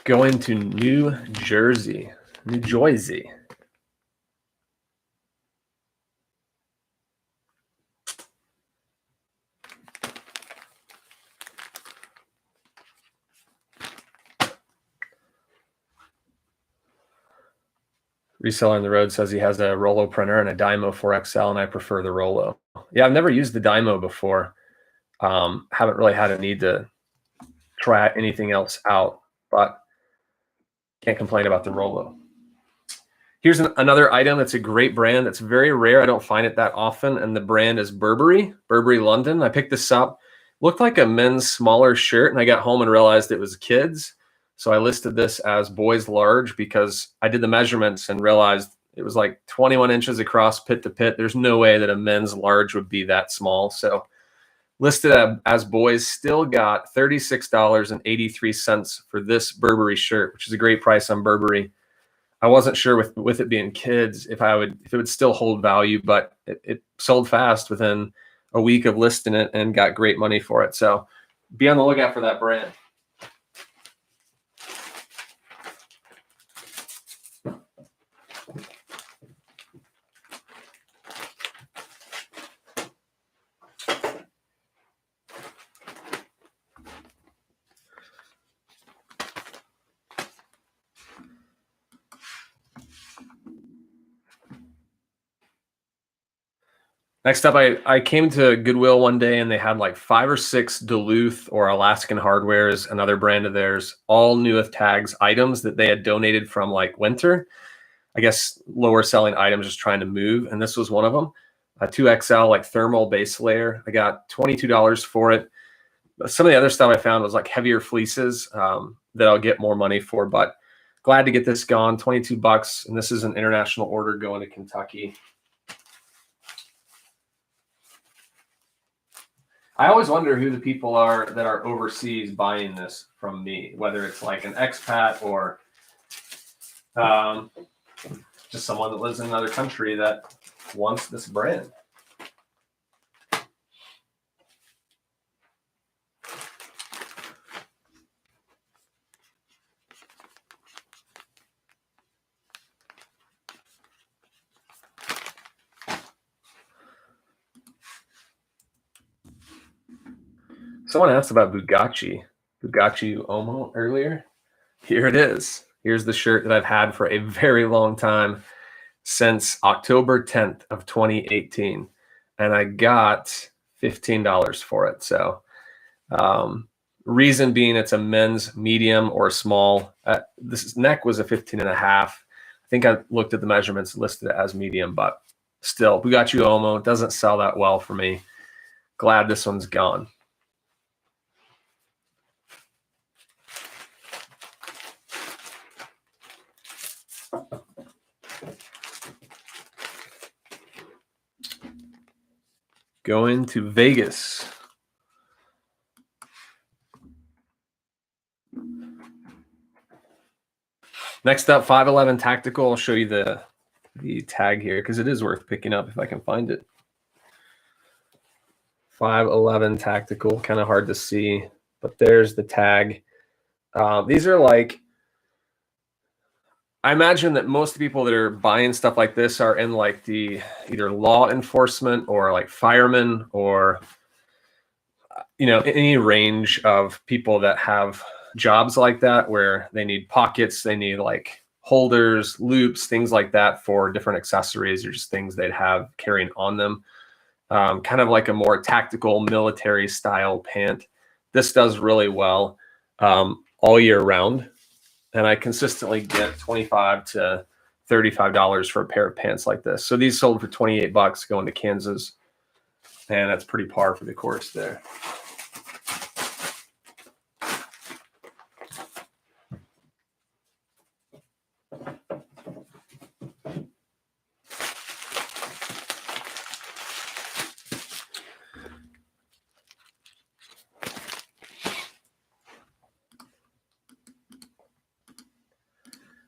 Going to New Jersey. Reseller on the road says he has a Rollo printer and a Dymo 4XL, and I prefer the Rollo. Yeah, I've never used the Dymo before. Haven't really had a need to try anything else out, but can't complain about the Rollo. Here's another item that's a great brand that's very rare. I don't find it that often, and the brand is Burberry London. I picked this up. Looked like a men's smaller shirt, and I got home and realized it was kids. So I listed this as boys large because I did the measurements and realized it was like 21 inches across pit to pit. There's no way that a men's large would be that small. So listed as boys, still got $36.83 for this Burberry shirt, which is a great price on Burberry. I wasn't sure with it being kids if it would still hold value, but it sold fast within a week of listing it and got great money for it. So be on the lookout for that brand. Next up, I came to Goodwill one day and they had like 5 or 6 Duluth or Alaskan Hardwares, another brand of theirs, all new with tags items that they had donated from like winter. I guess lower selling items just trying to move. And this was one of them, a 2XL like thermal base layer. I got $22 for it. Some of the other stuff I found was like heavier fleeces that I'll get more money for, but glad to get this gone, $22. And this is an international order going to Kentucky. I always wonder who the people are that are overseas buying this from me, whether it's like an expat or just someone that lives in another country that wants this brand. Someone asked about Bugatti Uomo earlier. Here it is. Here's the shirt that I've had for a very long time, since October 10th of 2018. And I got $15 for it. So reason being it's a men's medium or small. This neck was a 15.5. I think I looked at the measurements, listed it as medium, but still, Bugatti Uomo doesn't sell that well for me. Glad this one's gone. Going to Vegas. Next up, 511 Tactical. I'll show you the tag here because it is worth picking up if I can find it. 511 Tactical, kind of hard to see, but there's the tag. These are like, I imagine that most people that are buying stuff like this are in like the either law enforcement or like firemen or any range of people that have jobs like that where they need pockets, they need like holders, loops, things like that for different accessories or just things they'd have carrying on them. Kind of like a more tactical military style pant. This does really well all year round. And I consistently get $25 to $35 for a pair of pants like this. So these sold for $28 going to Kansas. And that's pretty par for the course there.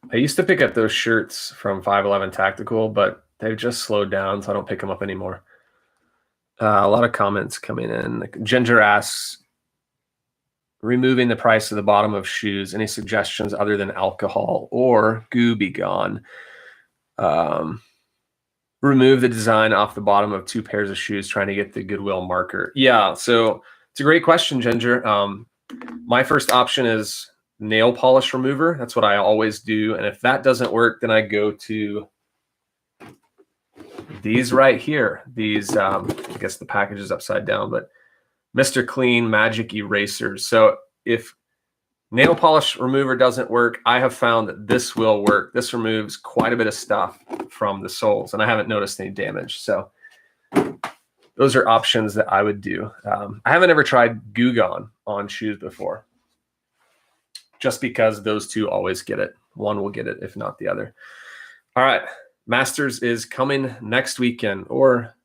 I used to pick up those shirts from 511 Tactical, but they've just slowed down, so I don't pick them up anymore. A lot of comments coming in. Ginger asks, removing the price of the bottom of shoes, any suggestions other than alcohol or goo be gone? Remove the design off the bottom of 2 pairs of shoes, trying to get the Goodwill marker. Yeah, so it's a great question, Ginger. My first option is nail polish remover. That's what I always do. And if that doesn't work, then I go to these right here. These, I guess the package is upside down, but Mr. Clean Magic Erasers. So if nail polish remover doesn't work, I have found that this will work. This removes quite a bit of stuff from the soles, and I haven't noticed any damage. So those are options that I would do. I haven't ever tried Goo Gone on shoes before, just because those two always get it. One will get it, if not the other. All right. Masters is coming next weekend, or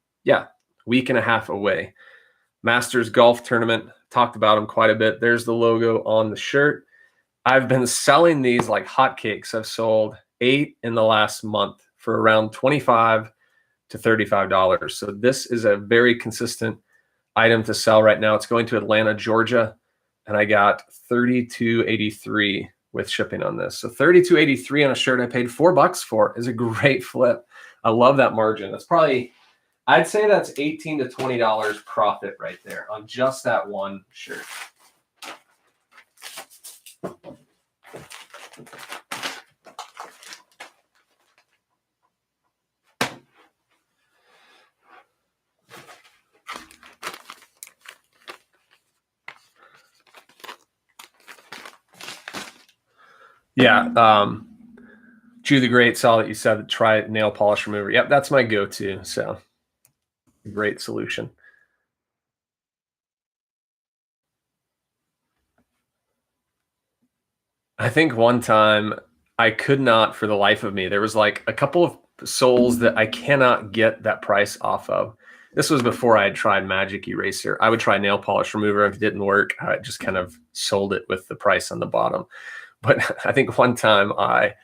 week and a half away. Masters golf tournament. Talked about them quite a bit. There's the logo on the shirt. I've been selling these like hotcakes. I've sold 8 in the last month for around $25 to $35. So this is a very consistent item to sell right now. It's going to Atlanta, Georgia, and I got $32.83 with shipping on this. So $32.83 on a shirt I paid $4 for is a great flip. I love that margin. That's probably, I'd say that's $18 to $20 profit right there on just that one shirt. Yeah. Chew the Great saw that you said try nail polish remover. Yep, that's my go-to. So great solution. I think one time I could not for the life of me. There was like a couple of soles that I cannot get that price off of. This was before I had tried Magic Eraser. I would try nail polish remover. If it didn't work, I just kind of sold it with the price on the bottom. But I think one time I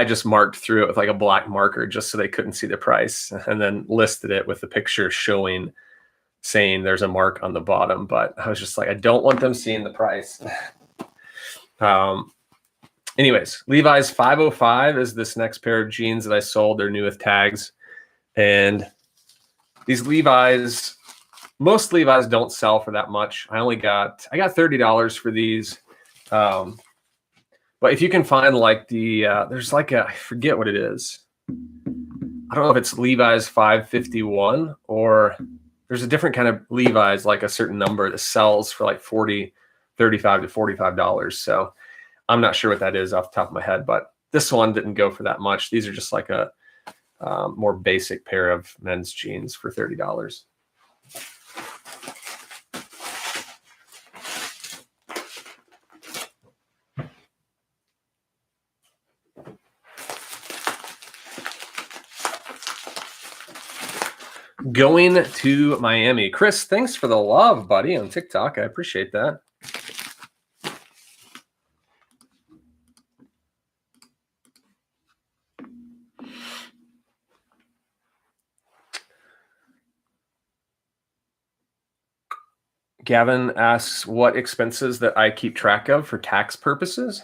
just marked through it with like a black marker just so they couldn't see the price, and then listed it with the picture saying there's a mark on the bottom. But I was just like, I don't want them seeing the price. Anyways, Levi's 505 is this next pair of jeans that I sold. They're new with tags. And these Levi's, most Levi's don't sell for that much. I got $30 for these. But if you can find like there's like I forget what it is. I don't know if it's Levi's 551 or there's a different kind of Levi's, like a certain number that sells for like $35 to $45. So I'm not sure what that is off the top of my head, but this one didn't go for that much. These are just like a more basic pair of men's jeans for $30. Going to Miami. Chris, thanks for the love, buddy, on TikTok. I appreciate that. Gavin asks what expenses that I keep track of for tax purposes.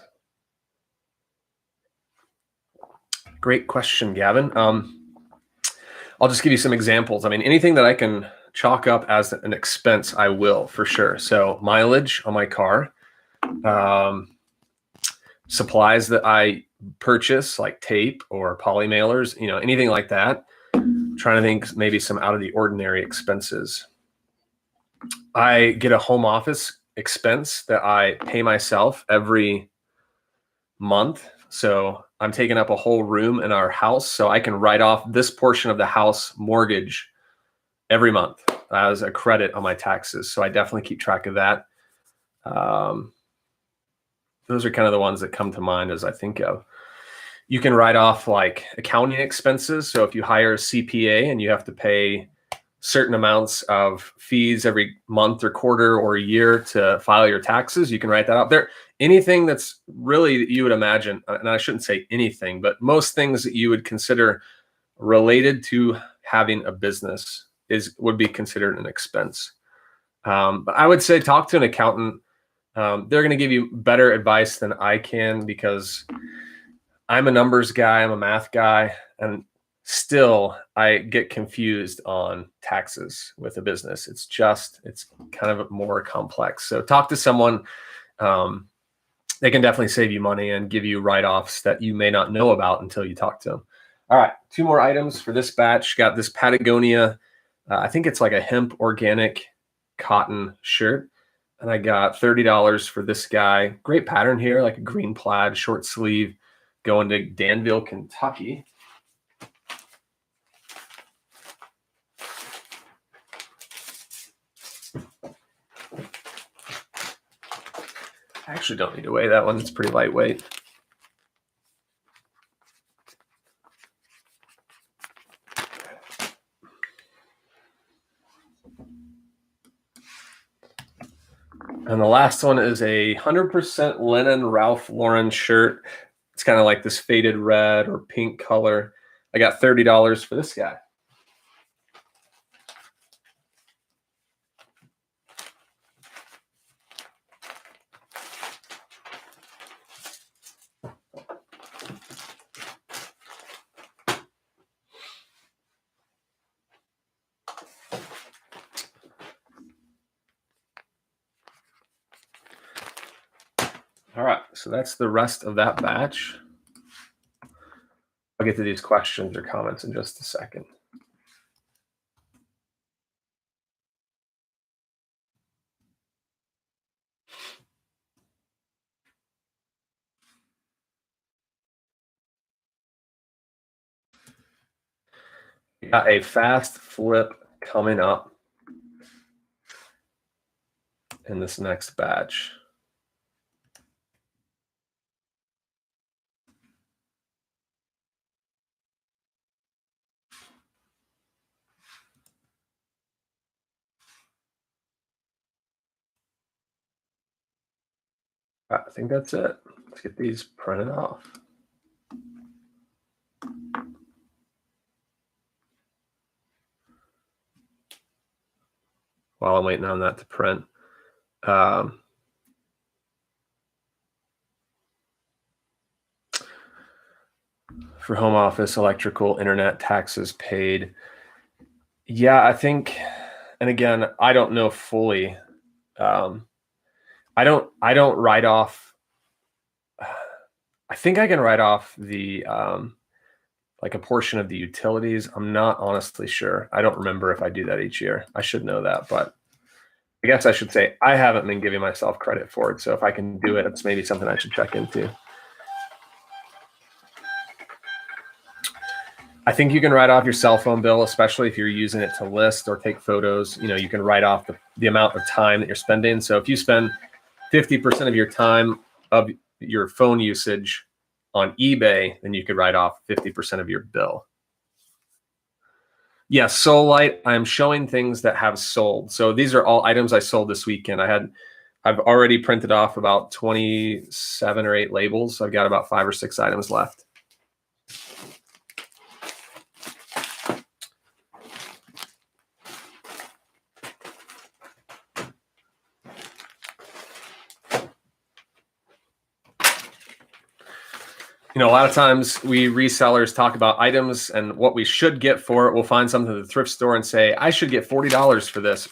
Great question, Gavin. I'll just give you some examples. I mean, anything that I can chalk up as an expense, I will for sure. So mileage on my car, supplies that I purchase like tape or poly mailers, anything like that. I'm trying to think maybe some out of the ordinary expenses. I get a home office expense that I pay myself every month. So I'm taking up a whole room in our house, so I can write off this portion of the house mortgage every month as a credit on my taxes. So I definitely keep track of that. Those are kind of the ones that come to mind as I think of. You can write off like accounting expenses. So if you hire a CPA and you have to pay certain amounts of fees every month or quarter or a year to file your taxes, you can write that out there. Anything that's really that you would imagine, and I shouldn't say anything, but most things that you would consider related to having a business would be considered an expense. But I would say talk to an accountant. They're going to give you better advice than I can because I'm a numbers guy, I'm a math guy, and still I get confused on taxes with a business. It's kind of more complex. So talk to someone. They can definitely save you money and give you write-offs that you may not know about until you talk to them. All right, 2 more items for this batch. Got this Patagonia, I think it's like a hemp organic cotton shirt. And I got $30 for this guy. Great pattern here, like a green plaid, short sleeve, going to Danville, Kentucky. I actually don't need to weigh that one. It's pretty lightweight. And the last one is a 100% linen Ralph Lauren shirt. It's kind of like this faded red or pink color. I got $30 for this guy. All right, so that's the rest of that batch. I'll get to these questions or comments in just a second. Got a fast flip coming up in this next batch. I think that's it. Let's get these printed off. While I'm waiting on that to print. For home office, electrical, internet, taxes paid. Yeah, I think, and again, I don't know fully. I don't write off. I think I can write off the like a portion of the utilities. I'm not honestly sure. I don't remember if I do that each year. I should know that, but I guess I should say I haven't been giving myself credit for it. So if I can do it, it's maybe something I should check into. I think you can write off your cell phone bill, especially if you're using it to list or take photos. You can write off the amount of time that you're spending. So if you spend 50% of your time of your phone usage on eBay, then you could write off 50% of your bill. Yeah, Soulite, I'm showing things that have sold. So these are all items I sold this weekend. I've already printed off about 27 or 8 labels. So I've got about 5 or 6 items left. A lot of times we resellers talk about items and what we should get for it. We'll find something at the thrift store and say, I should get $40 for this,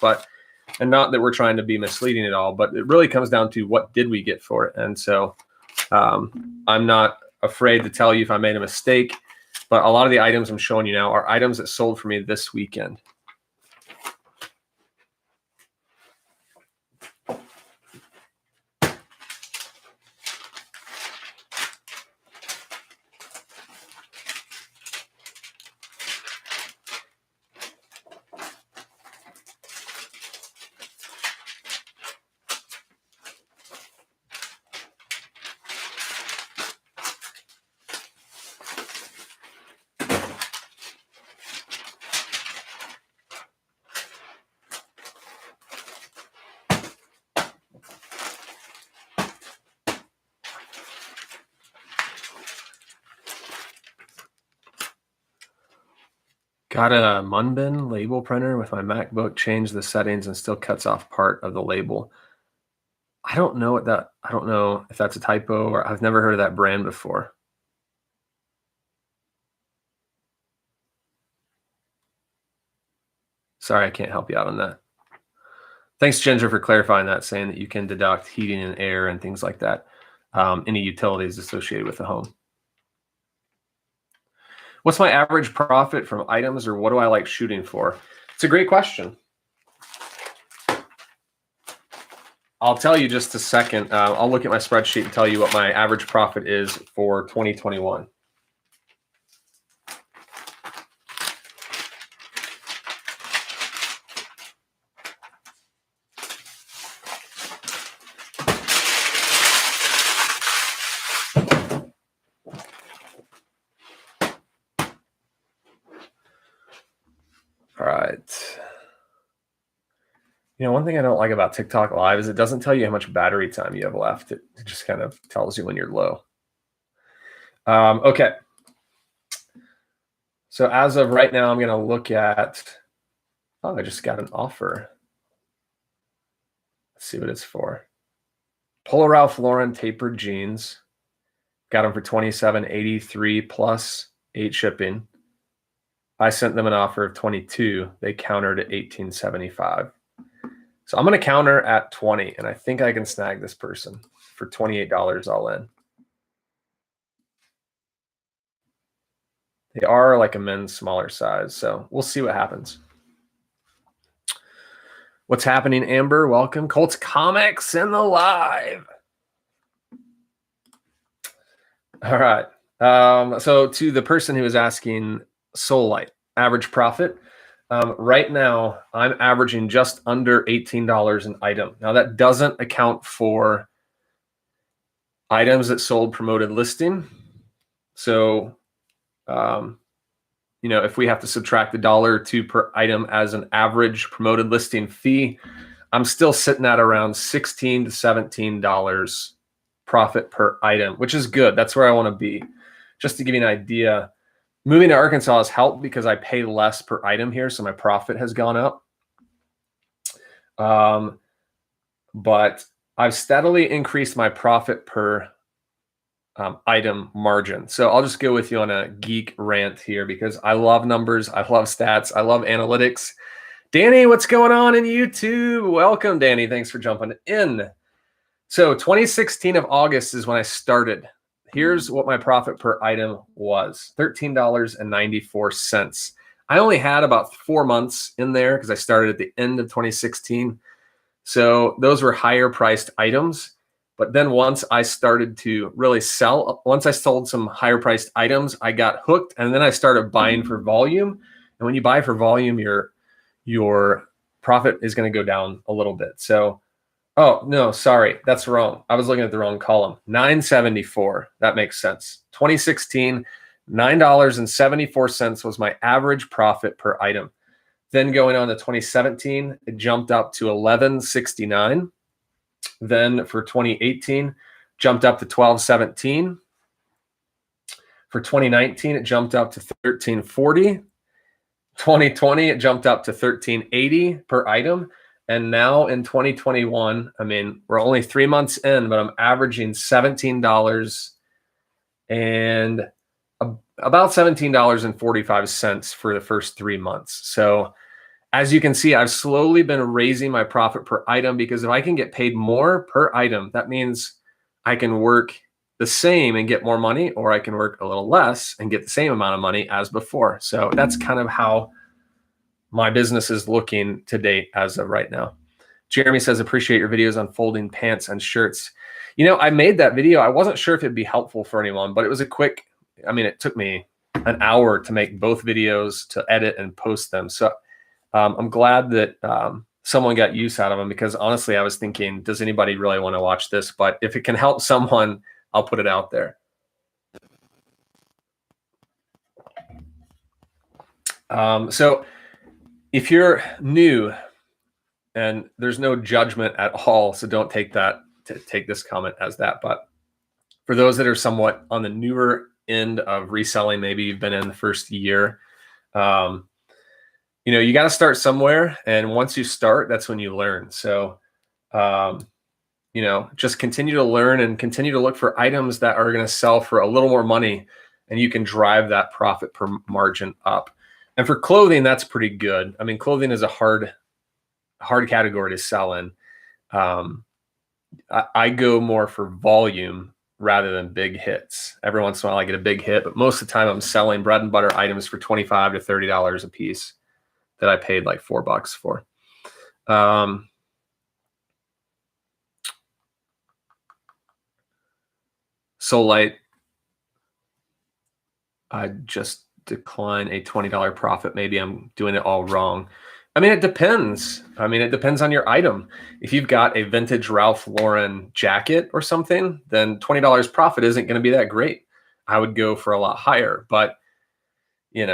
and not that we're trying to be misleading at all, but it really comes down to what did we get for it. And so I'm not afraid to tell you if I made a mistake, but a lot of the items I'm showing you now are items that sold for me this weekend. Got a Munbin label printer with my MacBook, changed the settings and still cuts off part of the label. I don't know if that's a typo, or I've never heard of that brand before. Sorry, I can't help you out on that. Thanks, Ginger, for clarifying that, saying that you can deduct heating and air and things like that, any utilities associated with the home. What's my average profit from items, or what do I like shooting for? It's a great question. I'll tell you just a second. I'll look at my spreadsheet and tell you what my average profit is for 2021. All right. One thing I don't like about TikTok Live is it doesn't tell you how much battery time you have left. It just kind of tells you when you're low. Okay. So as of right now, I'm going to look at, I just got an offer. Let's see what it's for. Polo Ralph Lauren tapered jeans. Got them for $27.83 plus 8 shipping. I sent them an offer of $22. They countered at $18.75. So I'm going to counter at $20, and I think I can snag this person for $28 all in. They are like a men's smaller size, so we'll see what happens. What's happening, Amber? Welcome. Colts Comics and the live. All right. So to the person who is asking, Soul Light, average profit. Right now, I'm averaging just under $18 an item. Now, that doesn't account for items that sold promoted listing. So, if we have to subtract $1 or $2 per item as an average promoted listing fee, I'm still sitting at around $16 to $17 profit per item, which is good. That's where I want to be. Just to give you an idea, moving to Arkansas has helped because I pay less per item here, so my profit has gone up. But I've steadily increased my profit per item margin. So I'll just go with you on a geek rant here because I love numbers, I love stats, I love analytics. Danny, what's going on in YouTube? Welcome, Danny. Thanks for jumping in. So 2016 of August is when I started. Here's what my profit per item was, $13.94. I only had about 4 months in there because I started at the end of 2016. So those were higher priced items. But then once I started to really sell, once I sold some higher priced items, I got hooked, and then I started buying for volume. And when you buy for volume, your profit is going to go down a little bit. So, oh, no, sorry, that's wrong. I was looking at the wrong column. $9.74. That makes sense. 2016, $9.74 was my average profit per item. Then going on to 2017, it jumped up to $11.69. Then for 2018, jumped up to $12.17. For 2019, it jumped up to $13.40. 2020, it jumped up to $13.80 per item. And now in 2021, I mean, we're only 3 months in, but I'm averaging $17 and about $17.45 for the first 3 months. So as you can see, I've slowly been raising my profit per item, because if I can get paid more per item, that means I can work the same and get more money, or I can work a little less and get the same amount of money as before. So that's kind of how my business is looking to date as of right now. Jeremy says, appreciate your videos on folding pants and shirts. I made that video. I wasn't sure if it'd be helpful for anyone, but it was a quick, it took me an hour to make both videos, to edit and post them. So I'm glad that someone got use out of them, because honestly, I was thinking, does anybody really want to watch this? But if it can help someone, I'll put it out there. So if you're new, and there's no judgment at all, so don't take this comment as that. But for those that are somewhat on the newer end of reselling, maybe you've been in the first year, you got to start somewhere. And once you start, that's when you learn. So, just continue to learn and continue to look for items that are going to sell for a little more money, and you can drive that profit per margin up. And for clothing, that's pretty good. Clothing is a hard category to sell in. I go more for volume rather than big hits. Every once in a while I get a big hit, but most of the time I'm selling bread and butter items for $25 to $30 a piece that I paid like $4 for. So light, I just decline a $20 profit. Maybe I'm doing it all wrong. It depends. It depends on your item. If you've got a vintage Ralph Lauren jacket or something, then $20 profit isn't going to be that great. I would go for a lot higher, but I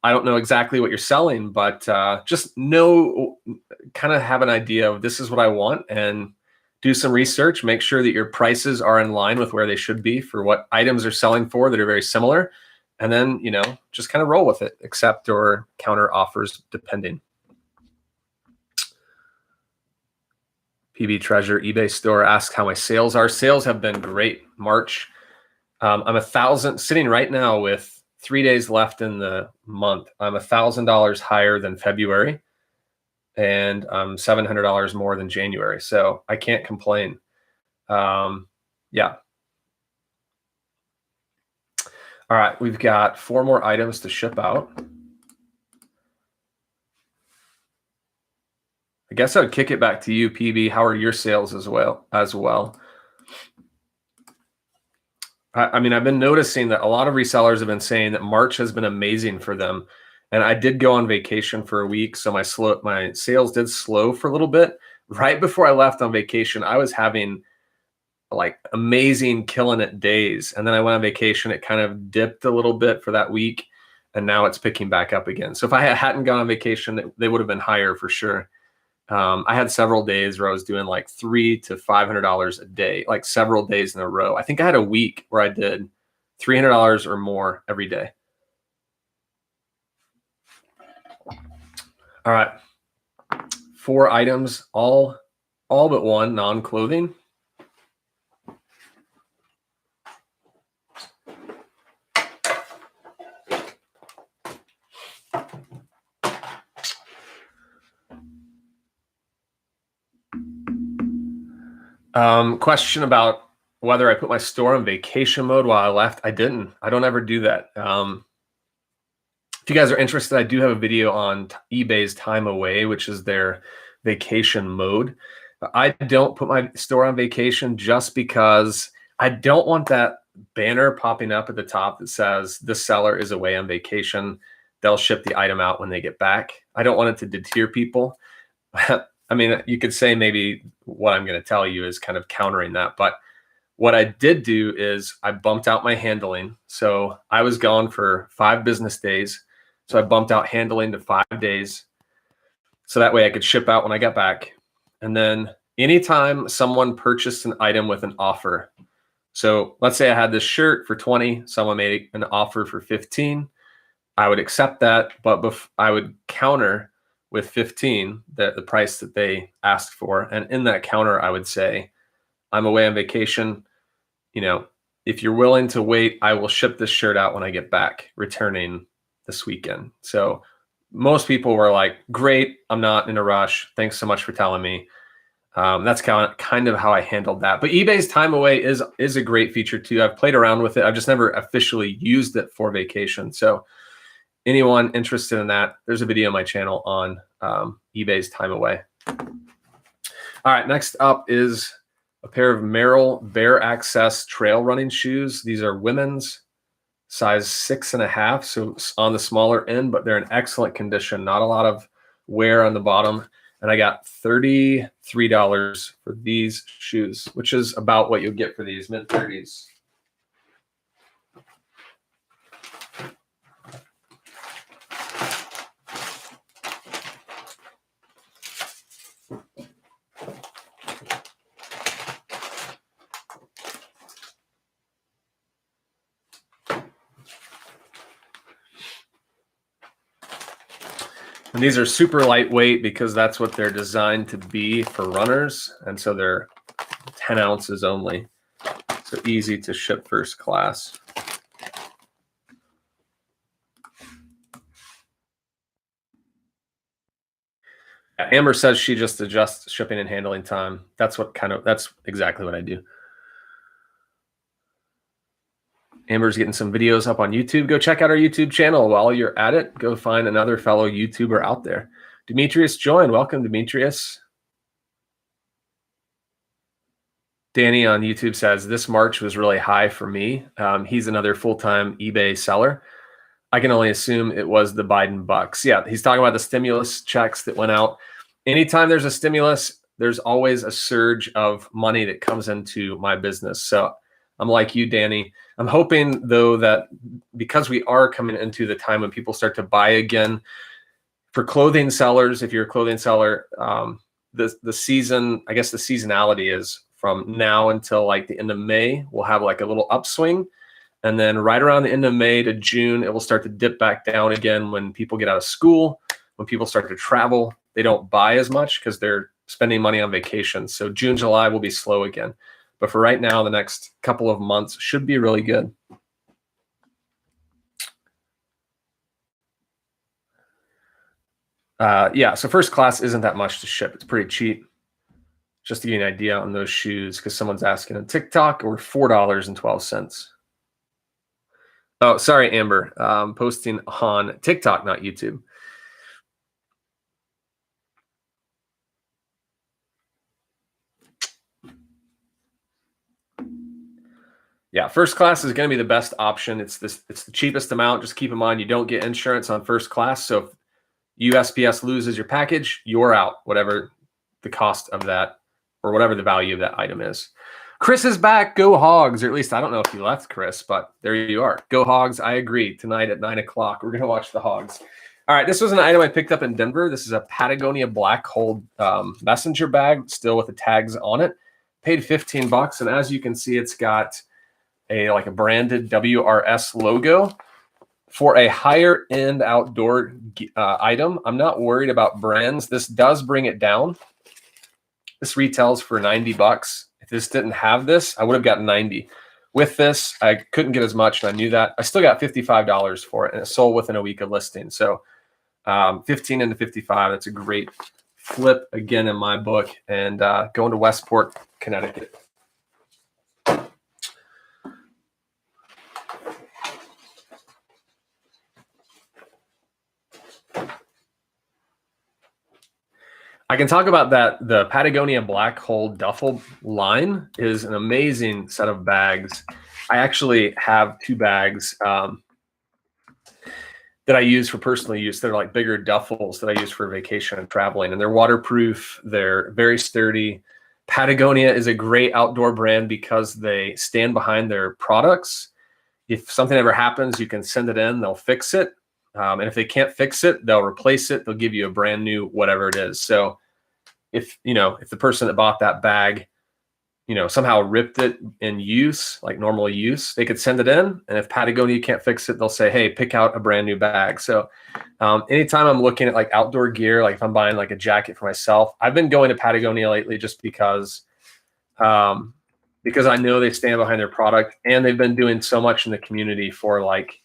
don't know exactly what you're selling, but just kind of have an idea of, this is what I want, and do some research. Make sure that your prices are in line with where they should be for what items are selling for that are very similar. And then, just kind of roll with it, accept or counter offers depending. PB Treasure eBay store asks how my sales are. Sales have been great. March, I'm 1,000 sitting right now with 3 days left in the month. I'm $1,000 higher than February, and I'm $700 more than January. So I can't complain. Yeah. All right, we've got 4 more items to ship out. I guess I would kick it back to you, PB. How are your sales as well? I've been noticing that a lot of resellers have been saying that March has been amazing for them. And I did go on vacation for a week, so my sales did slow for a little bit. Right before I left on vacation, I was having like amazing killing it days. And then I went on vacation. It kind of dipped a little bit for that week, and now it's picking back up again. So if I hadn't gone on vacation, they would have been higher for sure. I had several days where I was doing like $300 to $500 a day, like several days in a row. I think I had a week where I did $300 or more every day. All right, 4 items, all but one non-clothing. Question about whether I put my store on vacation mode while I left. I didn't. I don't ever do that. If you guys are interested, I do have a video on eBay's time away, which is their vacation mode. I don't put my store on vacation just because I don't want that banner popping up at the top that says this seller is away on vacation. They'll ship the item out when they get back. I don't want it to deter people. You could say maybe what I'm going to tell you is kind of countering that. But what I did do is I bumped out my handling. So I was gone for 5 business days. So I bumped out handling to 5 days. So that way I could ship out when I got back. And then anytime someone purchased an item with an offer. So let's say I had this shirt for 20, someone made an offer for 15. I would accept that, but I would counter with 15, the price that they asked for. And in that counter, I would say, I'm away on vacation. if you're willing to wait, I will ship this shirt out when I get back, returning this weekend. So most people were like, great, I'm not in a rush. Thanks so much for telling me. That's kind of how I handled that. But eBay's time away is a great feature too. I've played around with it. I've just never officially used it for vacation. So anyone interested in that, there's a video on my channel on eBay's time away. All right, next up is a pair of Merrell Bare Access trail running shoes. These are women's, size 6.5, so on the smaller end, but they're in excellent condition. Not a lot of wear on the bottom. And I got $33 for these shoes, which is about what you'll get for these, mid-30s. And these are super lightweight because that's what they're designed to be for runners. And so they're 10 ounces only. So easy to ship first class. Amber says she just adjusts shipping and handling time. That's exactly what I do. Amber's getting some videos up on YouTube. Go check out our YouTube channel. While you're at it, go find another fellow YouTuber out there. Demetrius joined. Welcome, Demetrius. Danny on YouTube says, this March was really high for me. He's another full-time eBay seller. I can only assume it was the Biden bucks. Yeah, he's talking about the stimulus checks that went out. Anytime there's a stimulus, there's always a surge of money that comes into my business. So I'm like you, Danny. I'm hoping, though, that because we are coming into the time when people start to buy again, for clothing sellers, if you're a clothing seller, the season, I guess the seasonality is from now until like the end of May, we'll have like a little upswing. And then right around the end of May to June, it will start to dip back down again when people get out of school, when people start to travel. They don't buy as much because they're spending money on vacation. So June, July will be slow again. But for right now, the next couple of months should be really good. Yeah, so first class isn't that much to ship. It's pretty cheap. Just to give you an idea on those shoes, because someone's asking on TikTok, or $4.12. Oh, sorry, Amber. Posting on TikTok, not YouTube. Yeah, first class is going to be the best option. It's the cheapest amount. Just keep in mind, you don't get insurance on first class. So if USPS loses your package, you're out, whatever the cost of that or whatever the value of that item is. Chris is back. Go Hogs. Or at least I don't know if you left, Chris, but there you are. Go Hogs. I agree. Tonight at 9 o'clock, we're going to watch the Hogs. All right, this was an item I picked up in Denver. This is a Patagonia Black Hole messenger bag, still with the tags on it. Paid $15, and as you can see, it's got a branded WRS logo for a higher end outdoor item. I'm not worried about brands. This does bring it down. This retails for $90. If this didn't have this, I would have gotten $90. With this, I couldn't get as much, and I knew that. I still got $55 for it, and it sold within a week of listing. So 15 into 55, that's a great flip again in my book. And going to Westport, Connecticut. I can talk about that. The Patagonia Black Hole duffel line is an amazing set of bags. I actually have two bags that I use for personal use. They're like bigger duffels that I use for vacation and traveling, and they're waterproof. They're very sturdy. Patagonia is a great outdoor brand because they stand behind their products. If something ever happens, you can send it in, they'll fix it. And if they can't fix it, they'll replace it. They'll give you a brand new whatever it is. So if the person that bought that bag, somehow ripped it in use, like normal use, they could send it in. And if Patagonia can't fix it, they'll say, hey, pick out a brand new bag. So anytime I'm looking at like outdoor gear, like if I'm buying like a jacket for myself, I've been going to Patagonia lately just because because I know they stand behind their product, and they've been doing so much in the community for like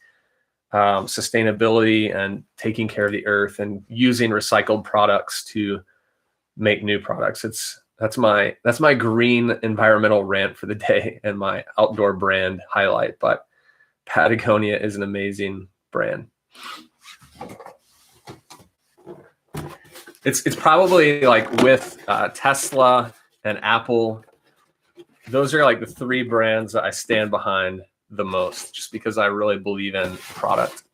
sustainability and taking care of the earth and using recycled products to make new products. That's my green environmental rant for the day and my outdoor brand highlight. But Patagonia is an amazing brand. It's probably like with Tesla and Apple, those are like the three brands that I stand behind the most, just because I really believe in the product.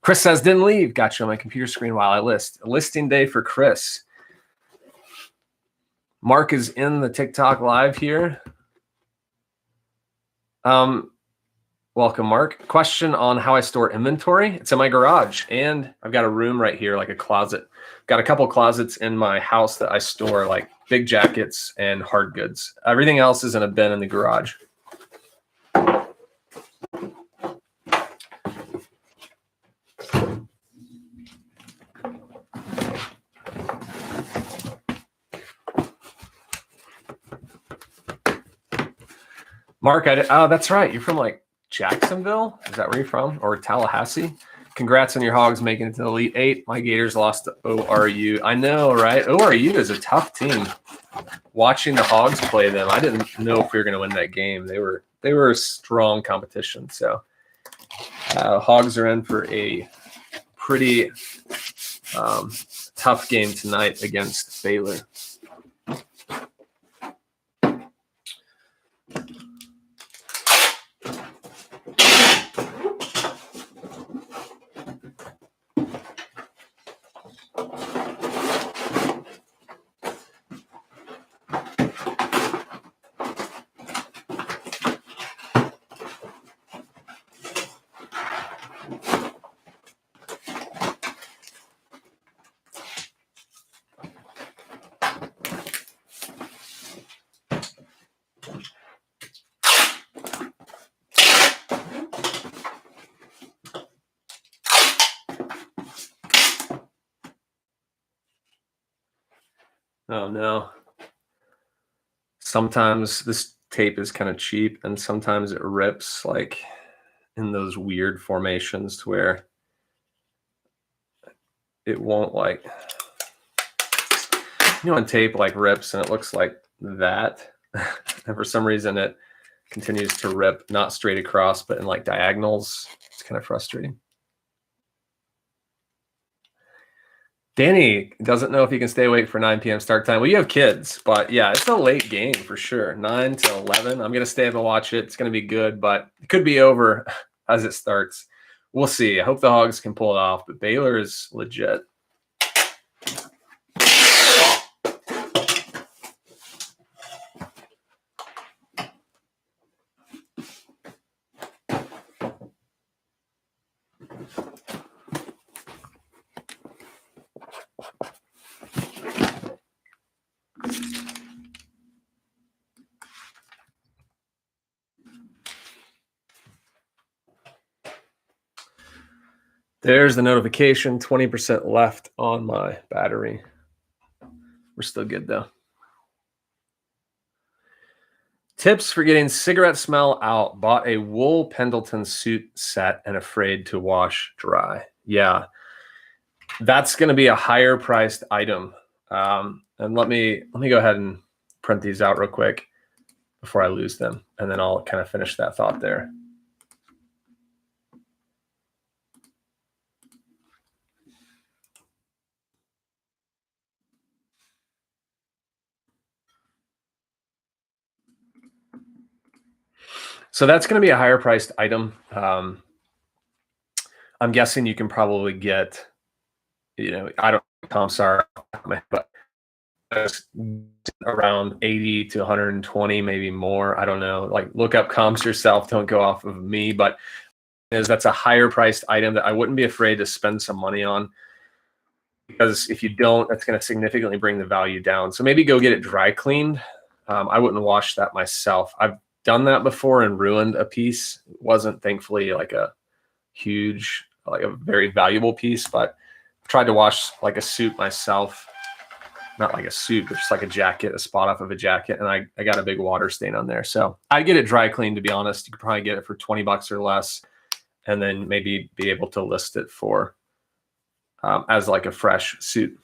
Chris says, didn't leave. Got you on my computer screen while I list. A listing day for Chris. Mark is in the TikTok live here. Welcome, Mark. Question on how I store inventory. It's in my garage, and I've got a room right here, like a closet. Got a couple closets in my house that I store like big jackets and hard goods. Everything else is in a bin in the garage. Mark, oh, that's right. You're from like Jacksonville? Is that where you're from? Or Tallahassee? Congrats on your Hogs making it to the Elite Eight. My Gators lost to ORU. I know, right? ORU is a tough team. Watching the Hogs play them, I didn't know if we were going to win that game. They were a strong competition. So Hogs are in for a pretty tough game tonight against Baylor. Oh no. Sometimes this tape is kind of cheap, and sometimes it rips like in those weird formations to where it won't, like, when tape like rips and it looks like that. And for some reason it continues to rip, not straight across, but in like diagonals. It's kind of frustrating. Danny doesn't know if he can stay awake for 9 p.m. start time. Well, you have kids, but yeah, it's a late game for sure. 9 to 11. I'm going to stay up and watch it. It's going to be good, but it could be over as it starts. We'll see. I hope the Hogs can pull it off, but Baylor is legit. There's the notification, 20% left on my battery. We're still good though. Tips for getting cigarette smell out. Bought a wool Pendleton suit set and afraid to wash dry. Yeah, that's going to be a higher priced item. And let me go ahead and print these out real quick before I lose them, and then I'll kind of finish that thought there. So that's going to be a higher priced item. I'm guessing you can probably get, I don't know what comps are, but around 80 to 120, maybe more. I don't know. Like, look up comps yourself. Don't go off of me, but that's a higher priced item that I wouldn't be afraid to spend some money on, because if you don't, that's going to significantly bring the value down. So maybe go get it dry cleaned. I wouldn't wash that myself. I've done that before and ruined a piece. It wasn't thankfully like a huge, like a very valuable piece, but I've tried to wash like a suit myself not like a suit, but just like a jacket, a spot off of a jacket. And I got a big water stain on there. So I get it dry cleaned, to be honest. You could probably get it for 20 bucks or less, and then maybe be able to list it for as like a fresh suit.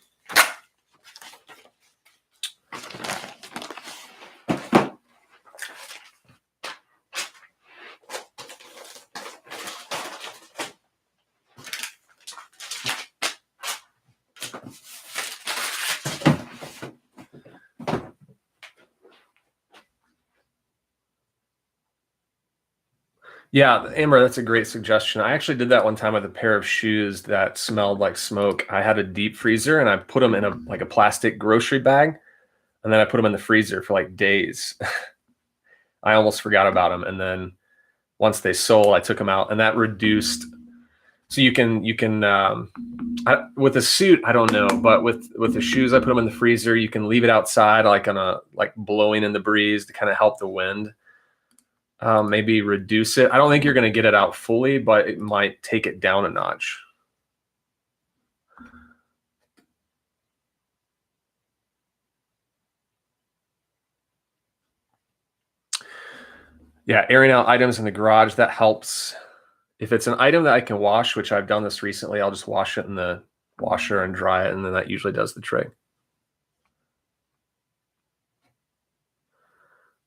Yeah, Amber, that's a great suggestion. I actually did that one time with a pair of shoes that smelled like smoke. I had a deep freezer and I put them in a plastic grocery bag, and then I put them in the freezer for like days. I almost forgot about them, and then once they sold, I took them out, and that reduced. So you can with a suit, I don't know, but with the shoes, I put them in the freezer. You can leave it outside, like blowing in the breeze to kind of help the wind. Maybe reduce it. I don't think you're going to get it out fully, but it might take it down a notch. Yeah, airing out items in the garage, that helps. If it's an item that I can wash, which I've done this recently, I'll just wash it in the washer and dry it, and then that usually does the trick.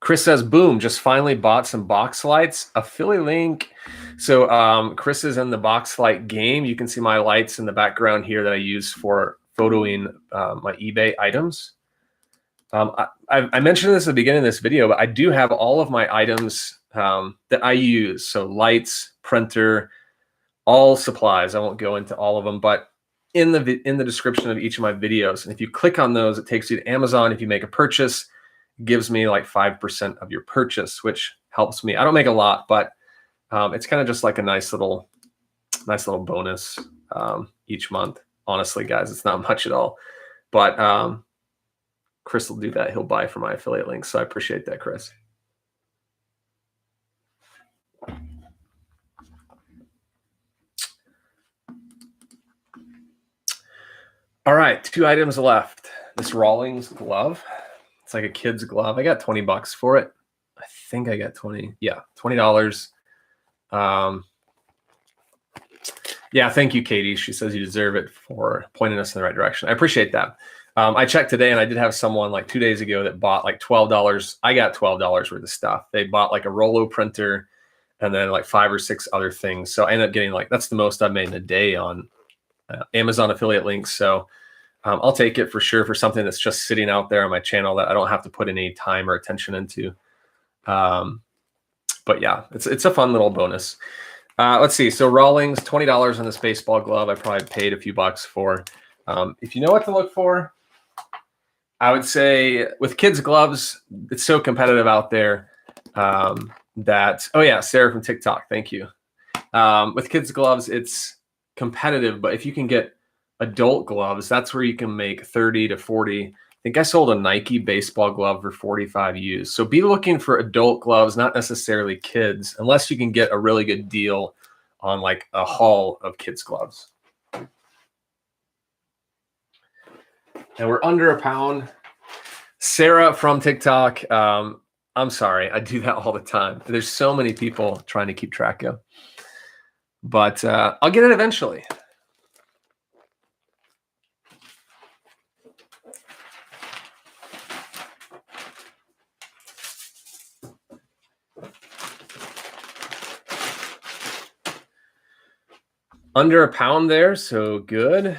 Chris says, boom, just finally bought some box lights. Affiliate link. So Chris is in the box light game. You can see my lights in the background here that I use for photoing my eBay items. I mentioned this at the beginning of this video, but I do have all of my items that I use. So lights, printer, all supplies. I won't go into all of them, but in the description of each of my videos. And if you click on those, it takes you to Amazon. If you make a purchase, gives me like 5% of your purchase, which helps me. I don't make a lot, but it's kind of just like a nice little bonus each month. Honestly, guys, it's not much at all, but Chris will do that. He'll buy from my affiliate links. So I appreciate that, Chris. All right, 2 items left. This Rawlings glove. It's like a kid's glove. I got 20 bucks for it. I think I got 20. Yeah, $20. Yeah, thank you, Katie. She says you deserve it for pointing us in the right direction. I appreciate that. I checked today, and I did have someone like 2 days ago that bought like $12. I got $12 worth of stuff. They bought like a Rollo printer and then like 5 or 6 other things. So I ended up getting like, that's the most I've made in a day on Amazon affiliate links. So I'll take it for sure for something that's just sitting out there on my channel that I don't have to put any time or attention into. But yeah, it's a fun little bonus. Let's see. So Rawlings, $20 on this baseball glove. I probably paid a few bucks for. If you know what to look for, I would say with kids' gloves, it's so competitive out there that, oh yeah, Sarah from TikTok, thank you. With kids' gloves, it's competitive, but if you can get adult gloves, that's where you can make 30 to 40. I think I sold a Nike baseball glove for 45 used. So be looking for adult gloves, not necessarily kids, unless you can get a really good deal on like a haul of kids' gloves. And we're under a pound. Sarah from TikTok, I'm sorry, I do that all the time. There's so many people trying to keep track of, but I'll get it eventually. Under a pound there, so good.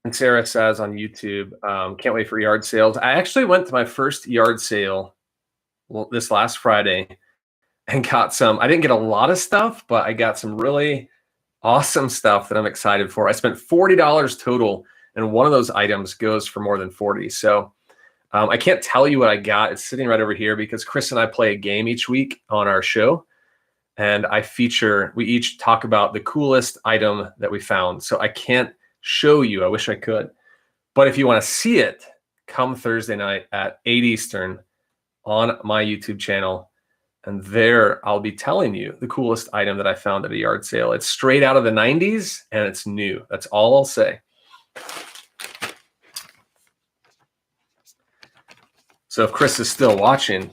And Sarah says on YouTube, can't wait for yard sales. I actually went to my first yard sale this last Friday and got some. I didn't get a lot of stuff, but I got some really awesome stuff that I'm excited for. I spent $40 total, and one of those items goes for more than 40. So I can't tell you what I got. It's sitting right over here because Chris and I play a game each week on our show. And we each talk about the coolest item that we found. So I can't show you. I wish I could. But if you want to see it, come Thursday night at 8 Eastern on my YouTube channel. And there I'll be telling you the coolest item that I found at a yard sale. It's straight out of the 90s and it's new. That's all I'll say. So if Chris is still watching,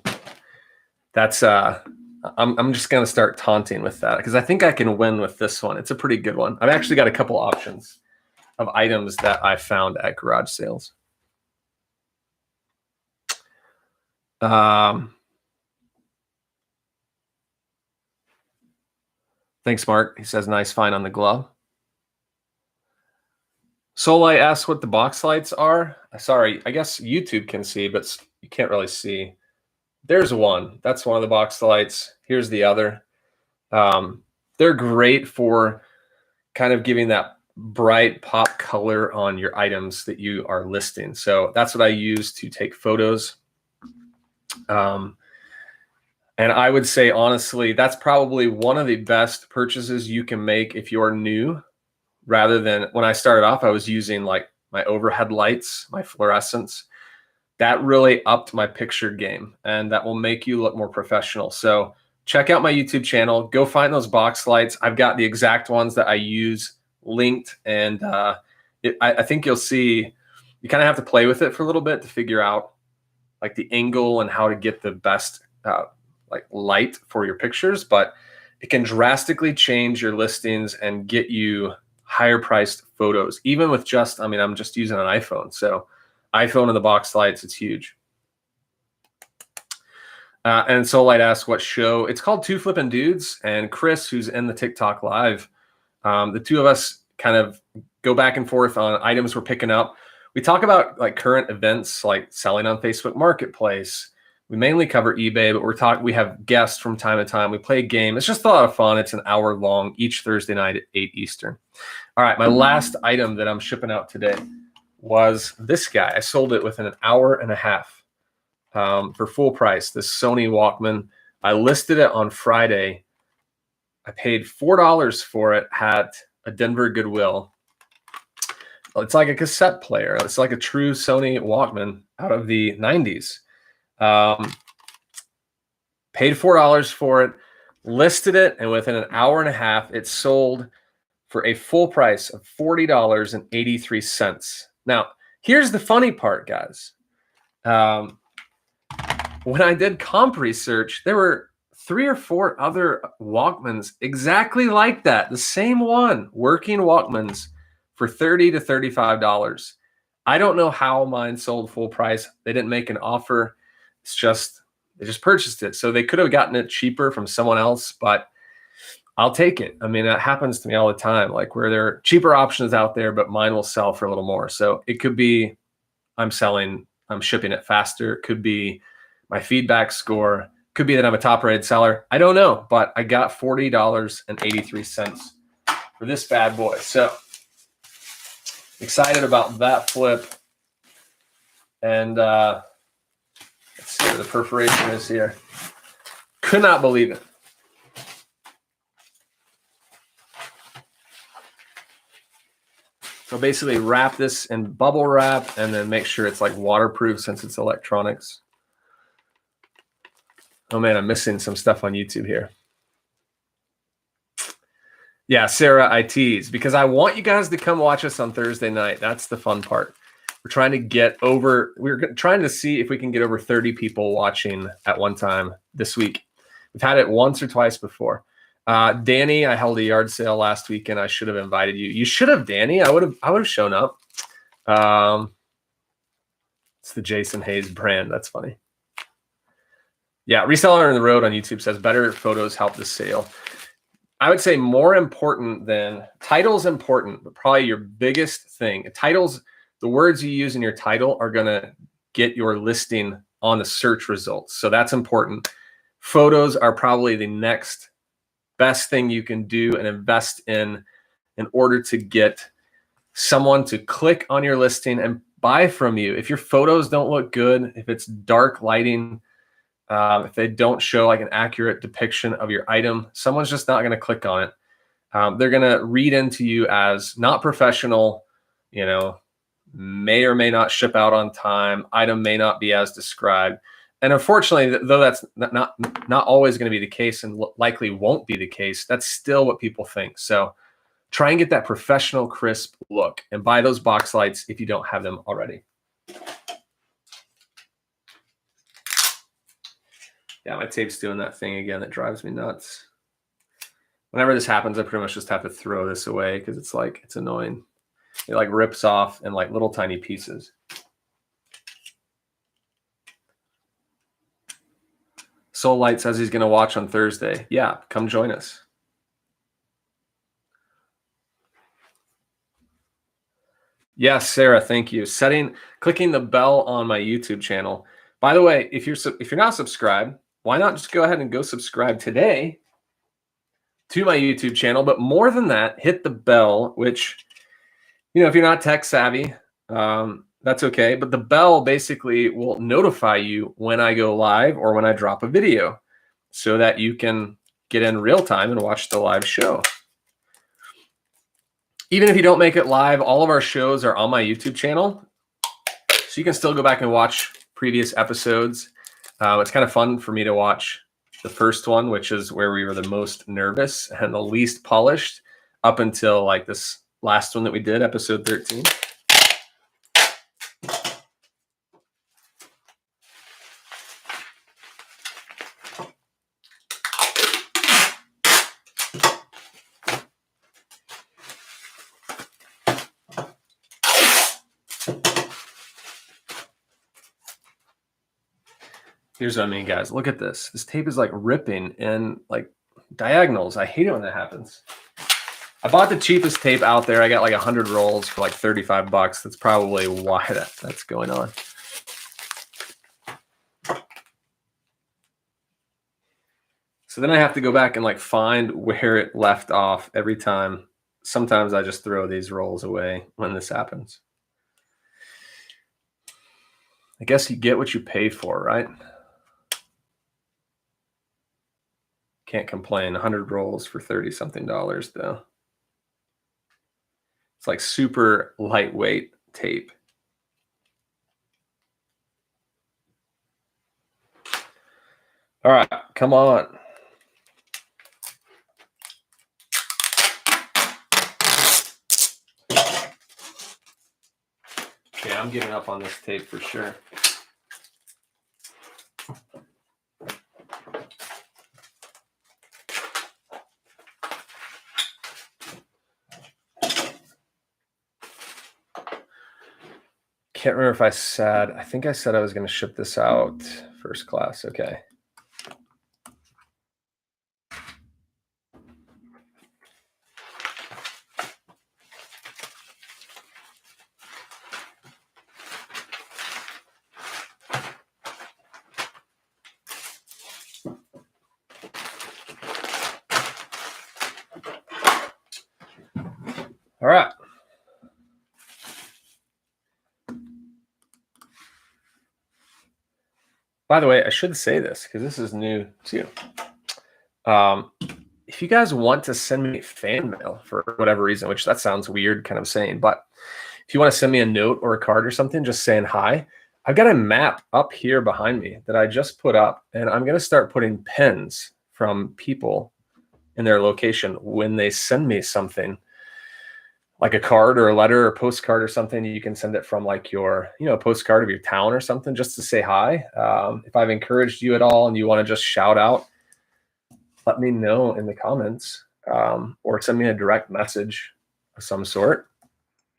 that's I'm just gonna start taunting with that because I think I can win with this one. It's a pretty good one. I've actually got a couple options of items that I found at garage sales. Thanks, Mark. He says, nice find on the glove. Solite asks what the box lights are. Sorry, I guess YouTube can see, but you can't really see. There's one. That's one of the box lights. Here's the other. They're great for kind of giving that bright pop color on your items that you are listing. So that's what I use to take photos. And I would say, honestly, that's probably one of the best purchases you can make if you're new, rather than when I started off, I was using like my overhead lights, my fluorescents. That really upped my picture game, and that will make you look more professional. So check out my YouTube channel. Go find those box lights. I've got the exact ones that I use linked, and I think you'll see you kind of have to play with it for a little bit to figure out like the angle and how to get the best like light for your pictures, but it can drastically change your listings and get you higher priced photos, even with just, I mean, I'm just using an iPhone. So iPhone and the box lights, it's huge. And Solite asks what show. It's called Two Flippin' Dudes, and Chris, who's in the TikTok live, the two of us kind of go back and forth on items we're picking up. We talk about like current events, like selling on Facebook Marketplace. We mainly cover eBay, but we have guests from time to time. We play a game. It's just a lot of fun. It's an hour long each Thursday night at 8 Eastern. All right, my last item that I'm shipping out today was this guy. I sold it within an hour and a half for full price, this Sony Walkman. I listed it on Friday. I paid $4 for it at a Denver Goodwill. It's like a cassette player. It's like a true Sony Walkman out of the 90s. Paid $4 for it, listed it, and within an hour and a half, it sold for a full price of $40.83. Now, here's the funny part, guys. When I did comp research, there were 3 or 4 other Walkmans exactly like that. The same one, working Walkmans for $30 to $35. I don't know how mine sold full price. They didn't make an offer. It's just, they just purchased it. So they could have gotten it cheaper from someone else, but I'll take it. I mean, that happens to me all the time, like where there are cheaper options out there, but mine will sell for a little more. So it could be I'm shipping it faster. It could be my feedback score. Could be that I'm a top rated seller. I don't know, but I got $40.83 for this bad boy. So excited about that flip. And let's see where the perforation is here. Could not believe it. So basically wrap this in bubble wrap and then make sure it's like waterproof since it's electronics. Oh man, I'm missing some stuff on YouTube here. Yeah, Sarah, I tease because I want you guys to come watch us on Thursday night. That's the fun part. We're trying to see if we can get over 30 people watching at one time this week. We've had it once or twice before. Danny, I held a yard sale last weekend. I should have invited you. You should have, Danny. I would have shown up. It's the Jason Hayes brand. That's funny. Yeah, Reseller on the Road on YouTube says better photos help the sale. I would say more important than title's important, but probably your biggest thing. Titles, the words you use in your title are going to get your listing on the search results. So that's important. Photos are probably the next best thing you can do and invest in order to get someone to click on your listing and buy from you. If your photos don't look good, if it's dark lighting, if they don't show like an accurate depiction of your item, someone's just not going to click on it. They're going to read into you as not professional, may or may not ship out on time, item may not be as described. And unfortunately, though that's not always going to be the case and likely won't be the case, that's still what people think. So try and get that professional, crisp look and buy those box lights if you don't have them already. Yeah, my tape's doing that thing again that drives me nuts. Whenever this happens, I pretty much just have to throw this away because it's annoying. It like rips off in like little tiny pieces. Soul Light says he's going to watch on Thursday. Yeah, come join us. Yes, Sarah, thank you. Clicking the bell on my YouTube channel. By the way, if you're not subscribed, why not just go ahead and go subscribe today to my YouTube channel? But more than that, hit the bell, which, if you're not tech savvy, that's okay. But the bell basically will notify you when I go live or when I drop a video so that you can get in real time and watch the live show. Even if you don't make it live, all of our shows are on my YouTube channel. So you can still go back and watch previous episodes. It's kind of fun for me to watch the first one, which is where we were the most nervous and the least polished up until like this last one that we did, episode 13. Here's what I mean, guys. Look at this. This tape is like ripping and like diagonals. I hate it when that happens. I bought the cheapest tape out there. I got like 100 rolls for like 35 bucks. That's probably why that's going on. So then I have to go back and like find where it left off every time. Sometimes I just throw these rolls away when this happens. I guess you get what you pay for, right? Can't complain. 100 rolls for 30-something dollars, though. It's like super lightweight tape. All right, come on. Yeah, I'm giving up on this tape for sure. Can't remember if I think I said I was going to ship this out first class. Okay. All right. By the way, I should say this because this is new too. If you guys want to send me fan mail for whatever reason, which that sounds weird kind of saying, but if you want to send me a note or a card or something, just saying hi, I've got a map up here behind me that I just put up, and I'm going to start putting pins from people in their location when they send me something, like a card or a letter or postcard or something. You can send it from like your, postcard of your town or something just to say hi. If I've encouraged you at all and you want to just shout out, let me know in the comments, or send me a direct message of some sort.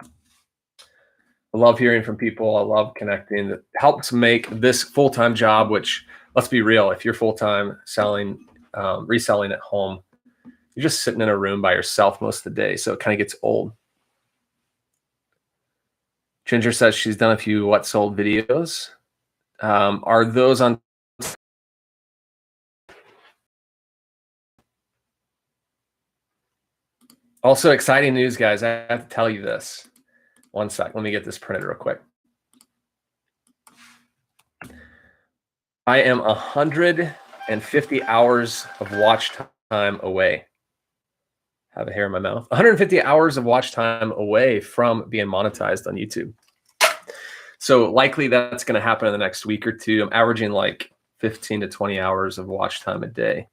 I love hearing from people. I love connecting. It helps make this full-time job, which, let's be real, if you're full-time selling, reselling at home, you're just sitting in a room by yourself most of the day. So it kind of gets old. Ginger says she's done a few what sold videos. Are those on? Also, exciting news, guys. I have to tell you this. One sec. Let me get this printed real quick. I am 150 hours of watch time away. I have a hair in my mouth. 150 hours of watch time away from being monetized on YouTube. So likely that's going to happen in the next week or two. I'm averaging like 15 to 20 hours of watch time a day.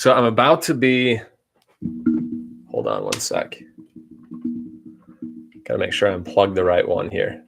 So I'm about to be, hold on one sec. Got to make sure I unplug the right one here.